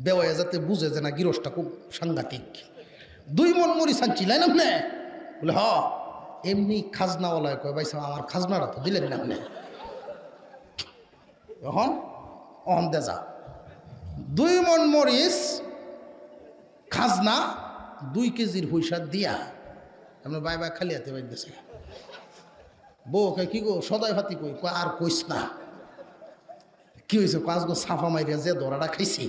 বেওয়ায় যাতে বুঝে যে না গিরসটা খুব সাংঘাতিক, 2 মণ মরিচ আনছিলেন আপনি? বলে হ। এমনি খাজনাওয়ালায় কয় ভাই সাহেব আমার খাজনাটা তো দিলেন না আপনি। এখন অহন দেজা 2 মণ মরিচ খাজনা 2 কেজির পয়সা দিয়া আপনার বাই বাই খালি হাতে বাইতেছে। বউ কে কি গো সদাই ভাতি কই, আর কইস না। কি হয়েছে? কাজ গো সাফা মাইরিয়া যে দরাটা খাইছি।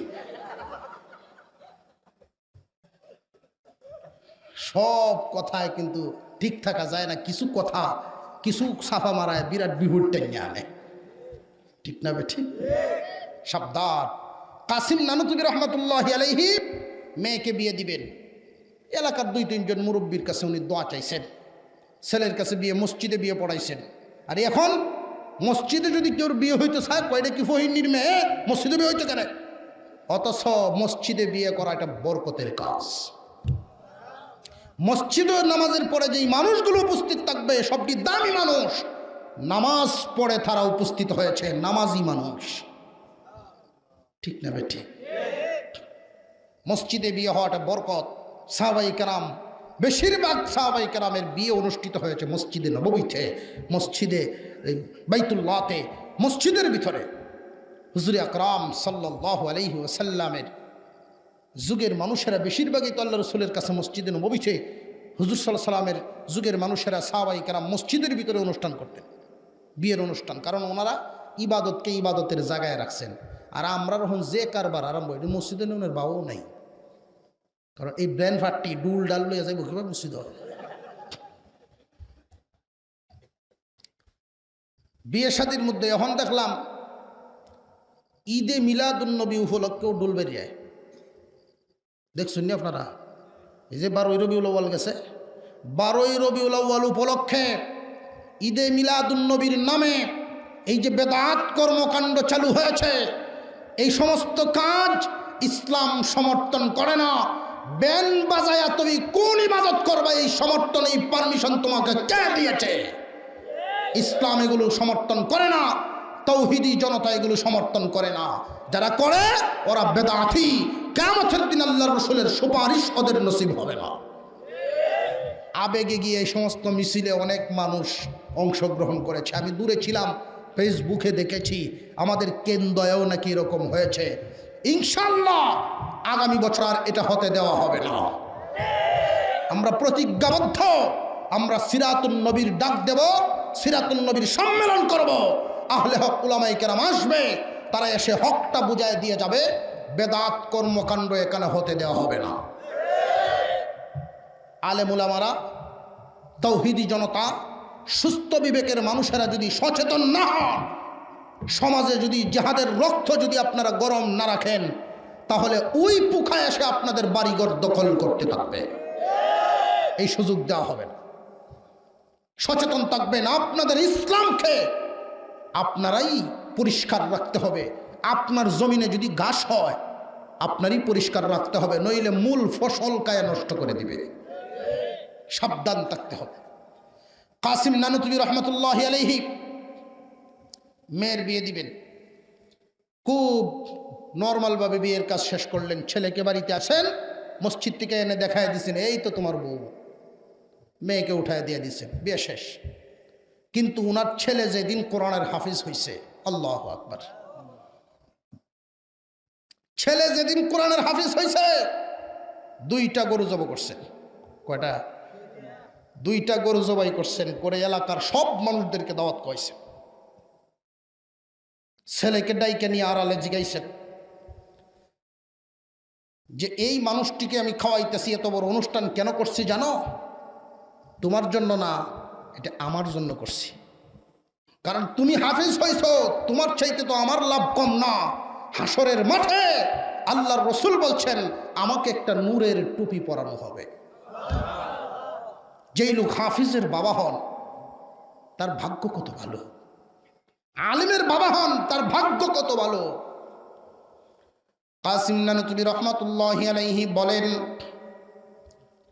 সব কথায় কিন্তু ঠিক থাকা যায় না, কিছু কথা কিছু সাফা মারায় বিরাট বিহুর টেনে আনে, ঠিক না বেঠি? সাবধান। কাসিম নানুতুবি রহমতুল্লাহ আলাইহি মেয়েকে বিয়ে দিবেন, এলাকার 2-3 জন মুরব্বীর কাছে উনি দোয়া চাইছেন, ছেলের কাছে বিয়ে, মসজিদে বিয়ে পড়াইছেন। আর এখন মসজিদে যদি কেউ বিয়ে হইতে চায় কয়টা কি ফহিনীর মেয়ে মসজিদে বিয়ে হইতে পারে? অথচ মসজিদে বিয়ে করা একটা বরকতের কাজ। মসজিদে নামাজের পরে যেই মানুষগুলো উপস্থিত থাকবে সবটি দামি মানুষ, নামাজ পড়ে তারা উপস্থিত হয়েছে, নামাজি মানুষ, ঠিক না বেঠিক? মসজিদে বিয়ে হওয়াটা বরকত। সাহাবায়ে কেরাম, বেশিরভাগ সাহাবায়ে কেরামের বিয়ে অনুষ্ঠিত হয়েছে মসজিদে নববীতে, মসজিদে বাইতুল্লাহতে, মসজিদের ভিতরে। হুজুর আকরাম সাল্লাল্লাহু আলাইহি ওয়াসাল্লামের যুগের মানুষেরা বেশিরভাগই তো আল্লাহ রসুলের কাছে মসজিদে নববীতে, হুজুর সাল্লাল্লাহু আলাইহি সাল্লামের যুগের মানুষেরা সাহাবায়ে কেরাম মসজিদের ভিতরে অনুষ্ঠান করতেন, বিয়ের অনুষ্ঠান। কারণ ওনারা ইবাদতকে ইবাদতের জায়গায় রাখছেন। আর আমরা যখন যে কারবার আরম্ভ হয় মসজিদে নুনের বাবু নাই, কারণ এই ব্রেন ফাটটি ডুল ডাল লইয়া যাইব কিভাবে মসজিদ? বিয়ে শাদীর মধ্যে এখন দেখলাম ঈদে মিলাদুন্নবী উপলক্ষেও ডুল বেরিয়ে, দেখছেন নি আপনারা? এই যে 12ই রবিউল আউয়াল গেছে, 12ই রবিউল আউয়াল উপলক্ষে ঈদে মিলাদুন্নবীর নামে এই যে বেদাত কর্মকাণ্ড চালু হয়েছে, এই সমস্ত কাজ ইসলাম সমর্থন করে না। ব্যান বাজায়া তুমি কোন ইবাদত করবে, এই সমর্থন, এই পারমিশন তোমাকে কে দিয়েছে? ইসলাম এগুলো সমর্থন করে না, তৌহিদি জনতা এগুলো সমর্থন করে না। যারা করে ওরা বেদাতি, কিয়ামতের দিন আল্লাহর রাসূলের সুপারিশ ওদের নসিব হবে না। আবেগে গিয়ে এই সমস্ত মিছিলে অনেক মানুষ অংশগ্রহণ করেছে। আমি দূরে ছিলাম, ফেসবুকে দেখেছি আমাদের কেন্দ্রেও নাকি এরকম হয়েছে। ইনশাআল্লাহ আগামী বছর আর এটা হতে দেওয়া হবে না। আমরা প্রতিজ্ঞাবদ্ধ, আমরা সিরাতুন নবীর ডাক দেব, সিরাতুন নবীর সম্মেলন করব। আহলে হক উলামায়ে কেরাম আসবে, তারা এসে হকটা বুঝায় দিয়ে যাবে। বেদাত কর্মকাণ্ড এখানে হতে দেওয়া হবে না। আলেম উলামারা, তৌহিদি জনতা, সুস্থ বিবেকের মানুষেরা যদি সচেতন না হন, সমাজে যদি জিহাদের রক্ত যদি আপনারা গরম না রাখেন, তাহলে ওই পুখায় এসে আপনাদের বাড়িঘর দখল করতে থাকবে। এই সুযোগ দেওয়া হবে না। সচেতন থাকবেন। আপনাদের ইসলামকে আপনারাই পরিষ্কার রাখতে হবে। আপনার জমিনে যদি ঘাস হয়, আপনারই পরিষ্কার রাখতে হবে, নইলে মূল ফসল কায়ে নষ্ট করে দিবে। সাবধান থাকতে হবে। কাসিম নানুতুবি রহমতুল্লাহি আলাইহি মেয়ের বিয়ে দিবেন, খুব নর্মালভাবে বিয়ের কাজ শেষ করলেন। ছেলেকে বাড়িতে আসেন, মসজিদ থেকে এনে দেখায় দিচ্ছেন, এই তো তোমার বউ। মেয়েকে উঠায় দিয়ে দিচ্ছেন, বিয়ে শেষ। কিন্তু উনার ছেলে যেদিন কোরআনের হাফিজ হয়েছে, আল্লাহু আকবার, ছেলে যেদিন কোরআনের হাফিজ হয়েছে, 2টা গরু জবাই করছেন। কয়টা? 2টা গরু জবাই করছেন, করে এলাকার সব মানুষদেরকে দাওয়াত করেছেন। ছেলেকে ডাইকে নিয়ে আড়ালে জিগাইছেন যে এই মানুষটিকে আমি খাওয়াইতেছি, এত বড় অনুষ্ঠান কেন করছি জানো? তোমার জন্য না, এটা আমার জন্য করছি। কারণ তুমি হাফিজ হয়েছ, তোমার চাইতে তো আমার লাভ কম না। হাসরের মাঠে আল্লাহর রসুল বলছেন, আমাকে একটা নূরের টুপি পরানো হবে। যেই লোক হাফিজের বাবা হন, তার ভাগ্য কত ভালো। আলিমের বাবা হন, তার ভাগ্য কত ভালো। কাসিম নানুতুবি রহমাতুল্লাহি আলাইহি বলেন,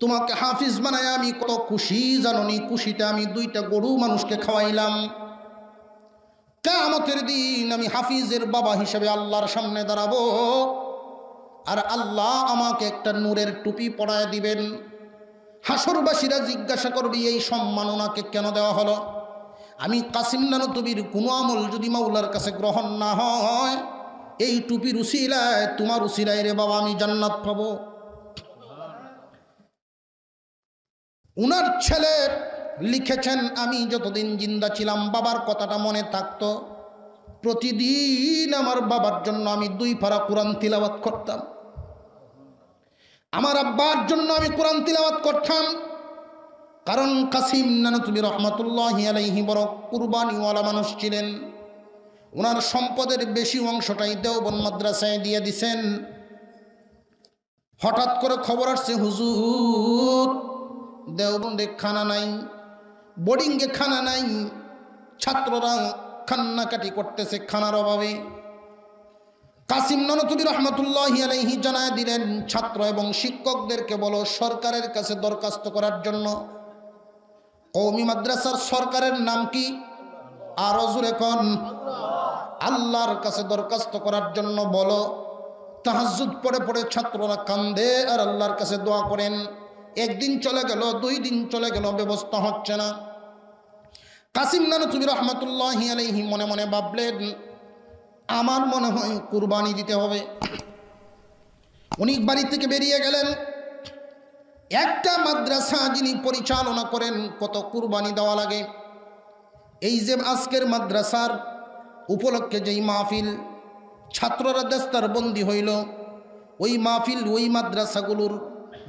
তোমাকে হাফিজ বানায় আমি কত খুশি জাননি। খুশিতে আমি 2টা গরু মানুষকে খাওয়াইলাম। কিয়ামতের দিন আমি হাফিজের বাবা হিসেবে আল্লাহর সামনে দাঁড়াবো, আর আল্লাহ আমাকে একটা নূরের টুপি পরায় দিবেন। হাসরবাসীরা জিজ্ঞাসা করবে, এই সম্মাননাকে কেন দেওয়া হলো? আমি কাসিম নানুতুবির কোনো আমল যদি মাওলার কাছে গ্রহণ না হয়, এই টুপির উসিলায়, তোমার উসিলায় রে বাবা আমি জান্নাত পাবো। উনার ছেলে লিখেছেন, আমি যতদিন জিন্দা ছিলাম বাবার কথাটা মনে থাকতো। প্রতিদিন আমার বাবার জন্য আমি 2 পারা কোরআন তিলাওয়াত করতাম। আমার আব্বার জন্য আমি কোরআন তিলাওয়াত করতাম। কারণ কাসিম নানুতুবি রহমাতুল্লাহি আলাইহি বড় কুরবানিওয়ালা মানুষ ছিলেন। ওনার সম্পদের বেশি অংশটাই দেওবন্দ মাদ্রাসায় দিয়ে দিছেন। হঠাৎ করে খবর আসছে, হুজুর দেওবন্দে খানা নাই, বোর্ডিংয়ে খানা নাই, ছাত্ররা কান্নাকাটি করতেছে খানার অভাবে। কাসিম নানুতুবি রহমাতুল্লাহি আলাইহি জানায় দিলেন, ছাত্র এবং শিক্ষকদেরকে বলো সরকারের কাছে দরখাস্ত করার জন্য। কওমি মাদ্রাসার সরকারের নাম কি? আরো জোরে কোন। আল্লাহর কাছে দরখাস্ত করার জন্য বলো। তাহাজ্জুদ পড়ে পড়ে ছাত্ররা কান্দে আর আল্লাহর কাছে দোয়া করেন। 1 দিন চলে গেল, 2 দিন চলে গেল, ব্যবস্থা হচ্ছে না। কাসিম নানুতুবি রহমাতুল্লাহি আলাইহি মনে মনে ভাবলেন, আমার মনে হয় কুরবানি দিতে হবে। উনি বাড়ি থেকে বেরিয়ে গেলেন। একটা মাদ্রাসা যিনি পরিচালনা করেন, কত কুরবানি দেওয়া লাগে। এই যে আজকের মাদ্রাসার উপলক্ষে যেই মাহফিল, ছাত্ররা দেস্তার বন্দি হইল, ওই মাহফিল ওই মাদ্রাসাগুলোর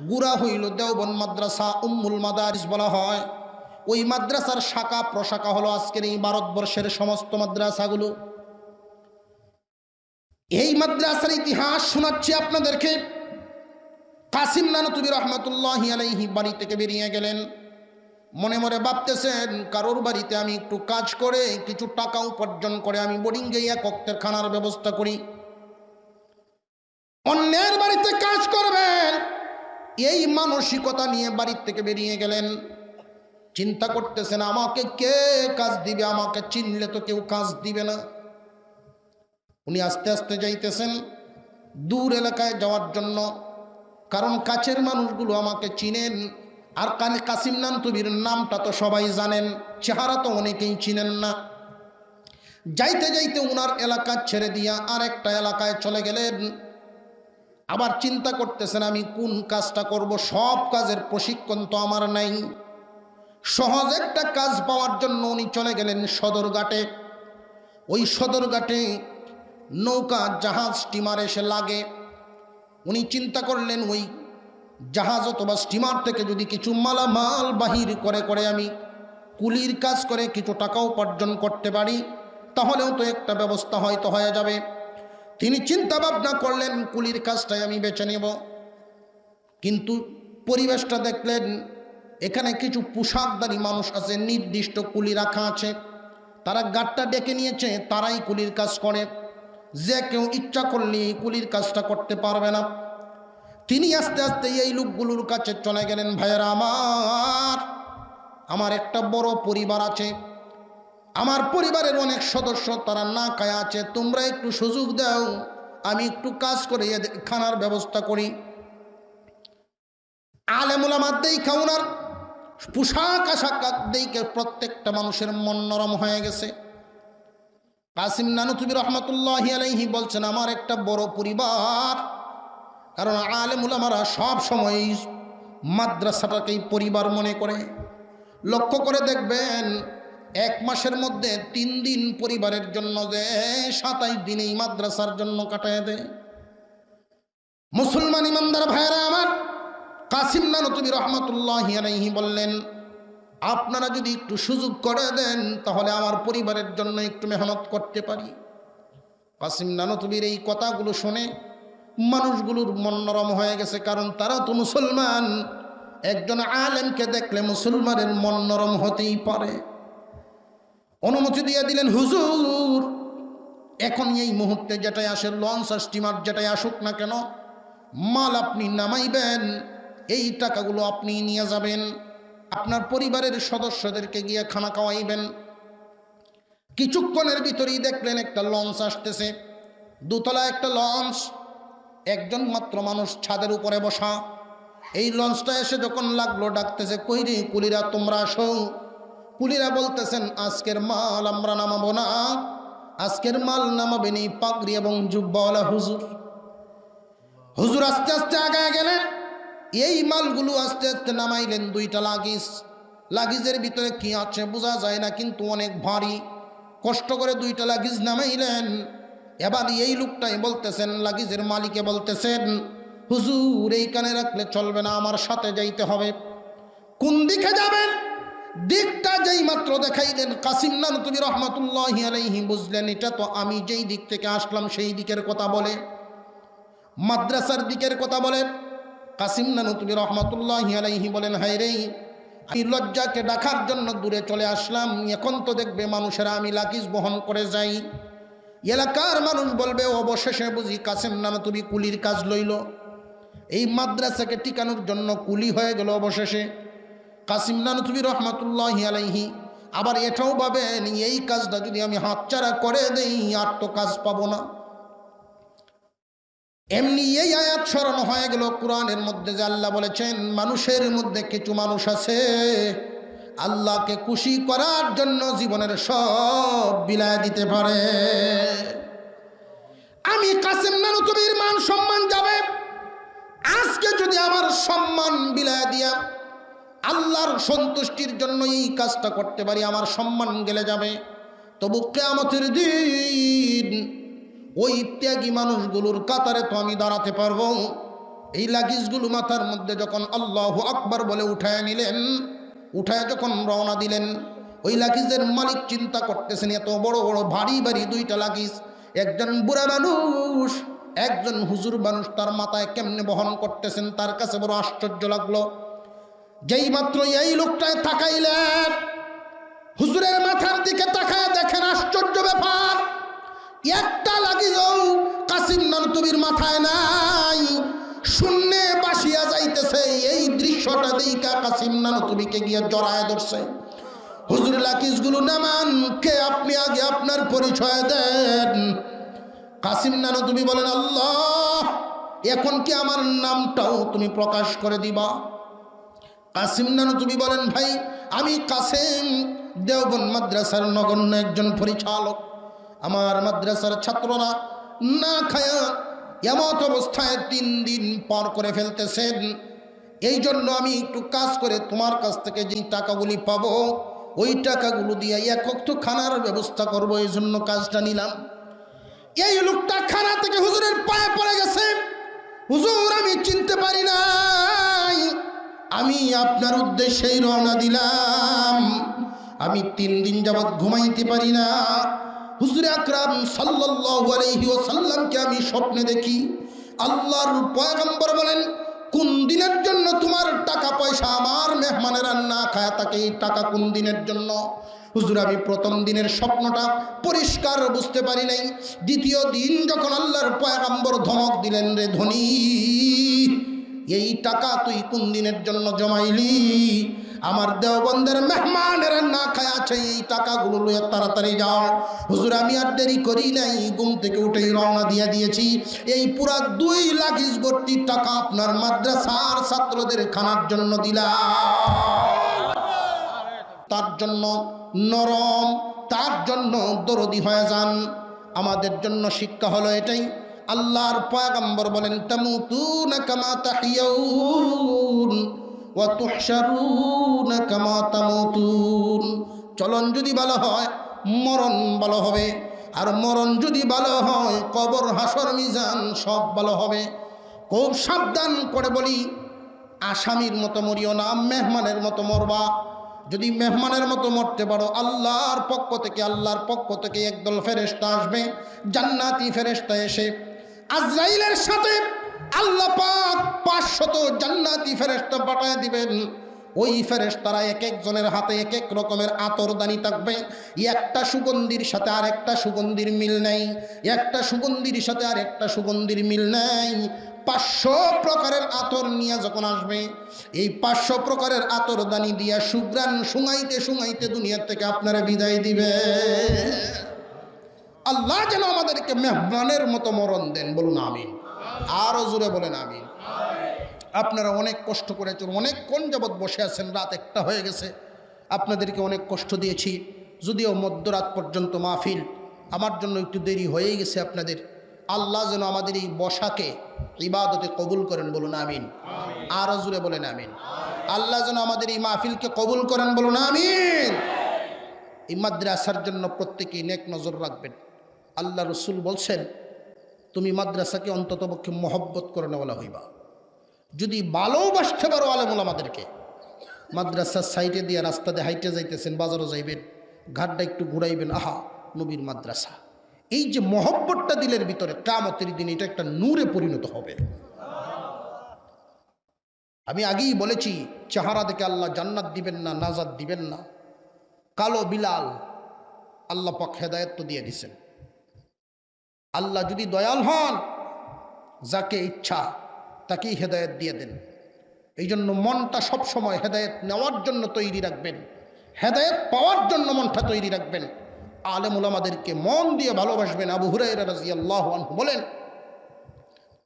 গুড়া হইল দেওবন্দ মাদ্রাসা, উম্মুল মাদারিস বলা হয়। ওই মাদ্রাসার শাখা প্রশাখা হলো আজকের এই ভারতবর্ষের সমস্ত মাদ্রাসাগুলো। এই মাদ্রাসার ইতিহাস শোনাচ্ছি আপনাদেরকে। কাসিম নানুতুবি রহমাতুল্লাহি আলাইহি বাড়ি থেকে বেরিয়ে গেলেন। মনে মনে ভাবতেছেন, কারোর বাড়িতে আমি একটু কাজ করে কিছু টাকা উপার্জন করে আমি বোর্ডিংয়ে 1 ওয়াক্তের খানার ব্যবস্থা করি। অন্যের বাড়িতে কাজ করবেন, এই মানসিকতা নিয়ে বাড়ি থেকে বেরিয়ে গেলেন। চিন্তা করতেছেন, আমাকে কে কাজ দিবে? আমাকে চিনলে তো কেউ কাজ দিবে না। উনি আস্তে আস্তে যাইতেছেন দূর এলাকায় যাওয়ার জন্য, কারণ কাছের মানুষগুলো আমাকে চিনেন। আর কাসিম নানুতুবির নামটা তো সবাই জানেন, চেহারা তো অনেকেই চিনেন না। যাইতে যাইতে উনার এলাকা ছেড়ে দিয়া আর একটা এলাকায় চলে গেলেন। আবার চিন্তা করতেছেন আমি কোন কাজটা করব, সব কাজের প্রশিক্ষণ তো আমার নাই। সহজ একটা কাজ পাওয়ার জন্য উনি চলে গেলেন সদরঘাটে। ওই সদরঘাটে নৌকা, জাহাজ, স্টিমার এসে লাগে। উনি চিন্তা করলেন ওই জাহাজ অথবা স্টিমার থেকে যদি কিছু মালামাল বাহির করে আমি কুলির কাজ করে কিছু টাকা উপার্জন করতে পারি, তাহলেও তো একটা ব্যবস্থা হয়তো হয়ে যাবে। তিনি চিন্তা ভাবনা করলেন কুলির কাজটাই আমি বেছে নেব। কিন্তু পরিবেশটা দেখলেন, এখানে কিছু পোশাকধারী মানুষ আছে, নির্দিষ্ট কুলি রাখা আছে, তারা গাটটা ডেকে নিয়েছে, তারাই কুলির কাজ করে। যে কেউ ইচ্ছা করলে এই কুলির কাজটা করতে পারবে না। তিনি আস্তে আস্তে এই লোকগুলোর কাছে চলে গেলেন। ভাইয়েরা আমার একটা বড় পরিবার আছে, আমার পরিবারের অনেক সদস্য তারা না খায় আছে, তোমরা একটু সুযোগ দাও, আমি একটু কাজ করে খানার ব্যবস্থা করি। আলেম উলামা দেখে ওনার পোশাক আশাক দেখে প্রত্যেকটা মানুষের মন নরম হয়ে গেছে। কাসিম নানুতুবি রহমতুল্লাহি আলাইহি বলছেন, আমার একটা বড় পরিবার। কারণ আলেম উলামারা সব সময় মাদ্রাসাটাকেই পরিবার মনে করে। লক্ষ্য করে দেখবেন, এক মাসের মধ্যে 3 দিন পরিবারের জন্য যে 27 দিন এই মাদ্রাসার জন্য কাটায় দেয়। মুসলমান ইমানদার ভাইরা আমার, কাসিম নানুতুবি রহমতুল্লাহি আলাইহি বললেন, আপনারা যদি একটু সুযোগ করে দেন তাহলে আমার পরিবারের জন্য একটু মেহনত করতে পারি। কাসিম নানুতুবির এই কথাগুলো শুনে মানুষগুলোর মন নরম হয়ে গেছে, কারণ তারা তো মুসলমান। একজন আলেমকে দেখলে মুসলমানের মন নরম হতেই পারে। অনুমতি দিয়ে দিলেন, হুজুর এখন এই মুহূর্তে যেটাই আসে, লঞ্চ আর স্টিমার যেটাই আসুক না কেন, মাল আপনি নামাইবেন, এই টাকাগুলো আপনি নিয়ে যাবেন, আপনার পরিবারের সদস্যদেরকে গিয়ে খানা খাওয়াইবেন। কিছুক্ষণের ভিতরেই দেখলেন একটা লঞ্চ আসতেছে, দোতলা একটা লঞ্চ, একজন মাত্র মানুষ ছাদের উপরে বসা। এই লঞ্চটা এসে যখন লাগলো, ডাকতেছে, কই রে কুলিরা তোমরা আসো। কুলিরা বলতেছেন, আজকের মাল আমরা নামাবো না, আজকের মাল নামাবেন এই পাগড়ি এবং জুব্বাওয়ালা হুজুর। হুজুর আস্তে আস্তে আগায় গেলেন, এই মালগুলো আস্তে আস্তে নামাইলেন। 2টা লাগেজ, লাগেজের ভিতরে কি আছে বোঝা যায় না, কিন্তু অনেক ভারী। কষ্ট করে 2টা লাগেজ নামাইলেন। এবার এই লোকটাই বলতেছেন, লাগেজের মালিকে বলতেছেন, হুজুর এইখানে রাখলে চলবে না, আমার সাথে যাইতে হবে। কোন দিকে যাবেন? দিকটা যেই মাত্র দেখাইলেন, কাসিম নানুতুবি রহমতুল্লাহি আলাইহি বুঝলেন এটা তো আমি যেই দিক থেকে আসলাম সেই দিকের কথা বলে, মাদ্রাসার দিকের কথা বলে। কাসিম নানুতুবি রহমতুল্লাহি আলাইহি বলেন, হায় রে, আমি লজ্জাকে ডাকার জন্য দূরে চলে আসলাম, এখন তো দেখবে মানুষেরা আমি লাগেজ বহন করে যাই, এলাকার মানুষ বলবে অবশেষে বুঝি কাসিম নানুতুবি কুলির কাজ লইল, এই মাদ্রাসাকে টিকানোর জন্য কুলি হয়ে গেল অবশেষে। কাসিম নানুতুবি রহমতুল্লাহি আলাইহি আবার এটাও ভাবেন, এই কাজটা যদি আমি হাতছাড়া করে দেই আর তো কাজ পাবো না। এমনি এই আয়াত স্মরণ হয়ে গেল কোরআনের মধ্যে, যে আল্লাহ বলেছেন, মানুষের মধ্যে কিছু মানুষ আছে আল্লাহকে খুশি করার জন্য জীবনের সব বিলায় দিতে পারে। আমি কাসিম নানুতুবির মান সম্মান যাবে, আজকে যদি আমার সম্মান বিলায় দিয়া আল্লাহর সন্তুষ্টির জন্য এই কাজটা করতে পারি, আমার সম্মান গেলে যাবে। তবু কিয়ামতের দিন ওই ত্যাগী মানুষগুলোর কাতারে তো আমি দাঁড়াতে পারবো। এই লাগেজগুলো মাথার মধ্যে যখন আল্লাহু আকবার বলে উঠায় নিলেন, উঠায় যখন রওনা দিলেন, ওই লাগেজের মালিক চিন্তা করতেছেন, এত বড় বড় ভারী ভারী 2টা লাগেজ একজন বুড়া মানুষ, একজন হুজুর মানুষ তার মাথায় কেমনে বহন করতেছেন, তার কাছে বড় আশ্চর্য লাগলো। যেই মাত্র এই লোকটায় তাকাইলেন, হুজুরের মাথার দিকে তাকায় দেখেন আশ্চর্য ব্যাপার, একটা লাগেজও কাসিম নানুতুবির মাথায় নাই, শূন্যে বাসিয়া যাইতেছে। এই দৃশ্যটা দেখা কাসিম নানুতুবিকে গিয়ে জড়ায় ধরছে, হুজুর লাগেজগুলো নামান, কে আপনি, আগে আপনার পরিচয় দেন। কাসিম নানুতুবি বলেন, আল্লাহ, এখন কি আমার নামটাও তুমি প্রকাশ করে দিবা? কাসিম নানুতুবি বলেন, ভাই আমি কাসিম দেওবন্দ মাদ্রাসার নগণ্য একজন পরিচালক। আমার মাদ্রাসার ছাত্ররা না খায়া এমত অবস্থায় 3 দিন পার করে ফেলতেছেন। এই জন্য আমি একটু কাজ করে তোমার কাছ থেকে যে টাকাগুলি পাবো ওই টাকাগুলো দিয়ে এক ওয়াক্ত খানার ব্যবস্থা করব, এই জন্য কাজটা নিলাম। এই লোকটা খানা থেকে হুজুরের পায়ে পড়ে গেছে, হুজুর আমি চিনতে পারি নাই, আমি আপনার উদ্দেশ্যেই রওনা দিলাম, আমি 3 দিন যাবৎ ঘুমাইতে পারি না। হুজুর আকরাম সাল্লাল্লাহু আলাইহি ওয়াসাল্লামকে আমি স্বপ্নে দেখি। আল্লাহর পয়গম্বর বলেন, কোন দিনের জন্য তোমার টাকা পয়সা আমার মেহমানেরা না খায় থাকে, এই টাকা কোন দিনের জন্য? হুজুর আমি প্রথম দিনের স্বপ্নটা পরিষ্কার বুঝতে পারি নাই। দ্বিতীয় দিন যখন আল্লাহর পয়গম্বর ধমক দিলেন, রে ধনী, এই টাকা তুই কোন দিনের জন্য জমাইলি? আমার দেওবন্দের মেহমানেরা না খায় আছে, এই টাকাগুলো লয়ে তাড়াতাড়ি যাও। হুজুর আমি আর দেরি করি নাই, ঘুম থেকে উঠেই রওনা দিয়ে দিয়েছি। এই পুরা 2 লাখিস ভর্তি টাকা আপনার মাদ্রাসার ছাত্রদের খানার জন্য দিলাম। তার জন্য নরম, তার জন্য দরদি হয়ে যান। আমাদের জন্য শিক্ষা হলো এটাই। আল্লাহর পয়গম্বর বলেন, তামুতুনা কামা তাহিয়াউন ওয়া তুহশারুনা কামা তামুতুন। চলন যদি ভালো হয় মরণ ভালো হবে, আর মরণ যদি ভালো হয় কবর হাসর মিজান সব ভালো হবে। খুব সাবধান করে বলি, আসামির মতো মরিও না, মেহমানের মতো মরবা। যদি মেহমানের মতো মরতে পারো, আল্লাহর পক্ষ থেকে একদল ফেরেশতা আসবে, জান্নাতি ফেরেশতা এসে আজরাইলের সাথে আল্লাহ পাক 500 জান্নাতি ফেরেশতা পাঠিয়ে দিবেন। ওই ফেরেশতারা এক একজনের হাতে এক এক রকমের আতরদানি থাকবে। একটা সুগন্ধির সাথে আর একটা সুগন্ধির মিল নেই, একটা সুগন্ধির সাথে আর একটা সুগন্ধির মিল নেই। 500 প্রকারের আতর নিয়ে যখন আসবে, এই 500 প্রকারের আতরদানি দিয়া সুগ্রাণ শুঙাইতে শুঙাইতে দুনিয়ার থেকে আপনারা বিদায় দিবে। আল্লাহ যেন আমাদেরকে মেহমানের মতো মরণ দেন, বলুন আমিন। আরো জোরে বলেন আমিন। আপনারা অনেক কষ্ট করেছেন, অনেকক্ষণ যাবৎ বসে আছেন, রাত 1টা হয়ে গেছে, আপনাদেরকে অনেক কষ্ট দিয়েছি। যদিও মধ্যরাত পর্যন্ত মাহফিল, আমার জন্য একটু দেরি হয়েই গেছে আপনাদের। আল্লাহ যেন আমাদের এই বসাকে ইবাদতে কবুল করেন, বলুন আমিন। আরো জোরে বলেন আমিন। আল্লাহ যেন আমাদের এই মাহফিলকে কবুল করেন, বলুন আমিন। এই মাদ্রাসার জন্য প্রত্যেকেই নেক নজর রাখবেন। আল্লাহ রসুল বলছেন, তুমি মাদ্রাসাকে অন্ততপক্ষে মহব্বত করে নেওয়া হইবা। যদি ভালোবাসতে পারো আলেম ওলামাদেরকে, মাদ্রাসার সাইডে দিয়ে রাস্তা দিয়ে হাইটে যাইতেছেন, বাজারও যাইবেন, ঘাটটা একটু ঘুরাইবেন, আহা নবীর মাদ্রাসা। এই যে মহব্বতটা দিলের ভিতরে, কিয়ামতের দিন এটা একটা নূরে পরিণত হবে। আমি আগেই বলেছি, চেহারা দেখে আল্লাহ জান্নাত দিবেন না, নাজাত দিবেন না। কালো বিলাল আল্লাহ পাক হেদায়েত তো দিয়ে দিছেন। আল্লাহ যদি দয়াল হন, যাকে ইচ্ছা তাকেই হেদায়েত দিয়ে দেন। এই জন্য মনটা সবসময় হেদায়েত নেওয়ার জন্য তৈরি রাখবেন, হেদায়েত পাওয়ার জন্য মনটা তৈরি রাখবেন। আলেম ওলামাদেরকে মন দিয়ে ভালোবাসবেন। আবু হুরায়রা রাদিয়াল্লাহু আনহু বলেন,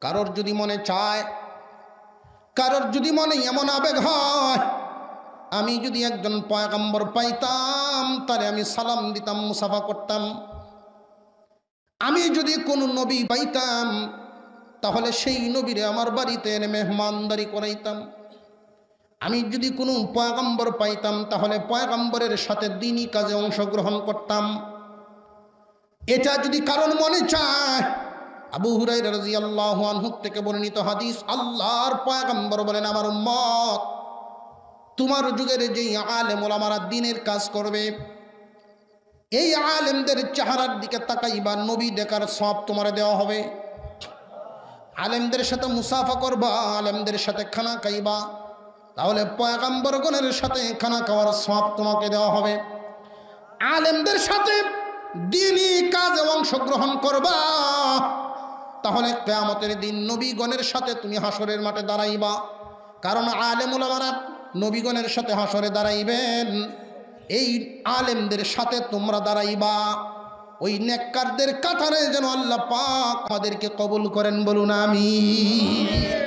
কারোর যদি মনে চায়, কারোর যদি মনে এমন আবেগ হয়, আমি যদি একজন পয়গম্বর পাইতাম তাহলে আমি সালাম দিতাম, মুসাফা করতাম। আমি যদি কোনো নবী পাইতাম তাহলে সেই নবীরে আমার বাড়িতে এনে মেহমানদারি করাইতাম। আমি যদি কোনো পয়গম্বর পাইতাম তাহলে পয়গম্বরের সাথে দ্বীনি কাজে অংশগ্রহণ করতাম। এটা যদি কারণ মনে চায়, আবু হুরায়রা রাদিয়াল্লাহু আনহু থেকে বর্ণিত হাদিস, আল্লাহর পয়গম্বর বলেন, আমার উম্মত তোমার যুগের যেই আলেম ওলামারা দ্বীনের কাজ করবে, এই আলেমদের চেহারার দিকে তাকাইবা, নবী দেখার সওয়াব তোমার দেওয়া হবে। আলেমদের সাথে মুসাফা করবা, আলেমদের সাথে খানা খাইবা, তাহলে পয়গম্বরগণের সাথে খানা খাওয়ার সওয়াব তোমাকে দেওয়া হবে। আলেমদের সাথে দ্বীনি কাজে অংশগ্রহণ করবা, তাহলে কিয়ামতের দিন নবীগণের সাথে তুমি হাসরের মাঠে দাঁড়াইবা। কারণ আলেম ওলামারা নবীগণের সাথে হাসরে দাঁড়াইবেন, এই আলেমদের সাথে তোমরা দাঁড়াইবা। ওই নেককারদের কাতারে যেন আল্লাহ পাক আমাদেরকে কবুল করেন, বলুন আমিন।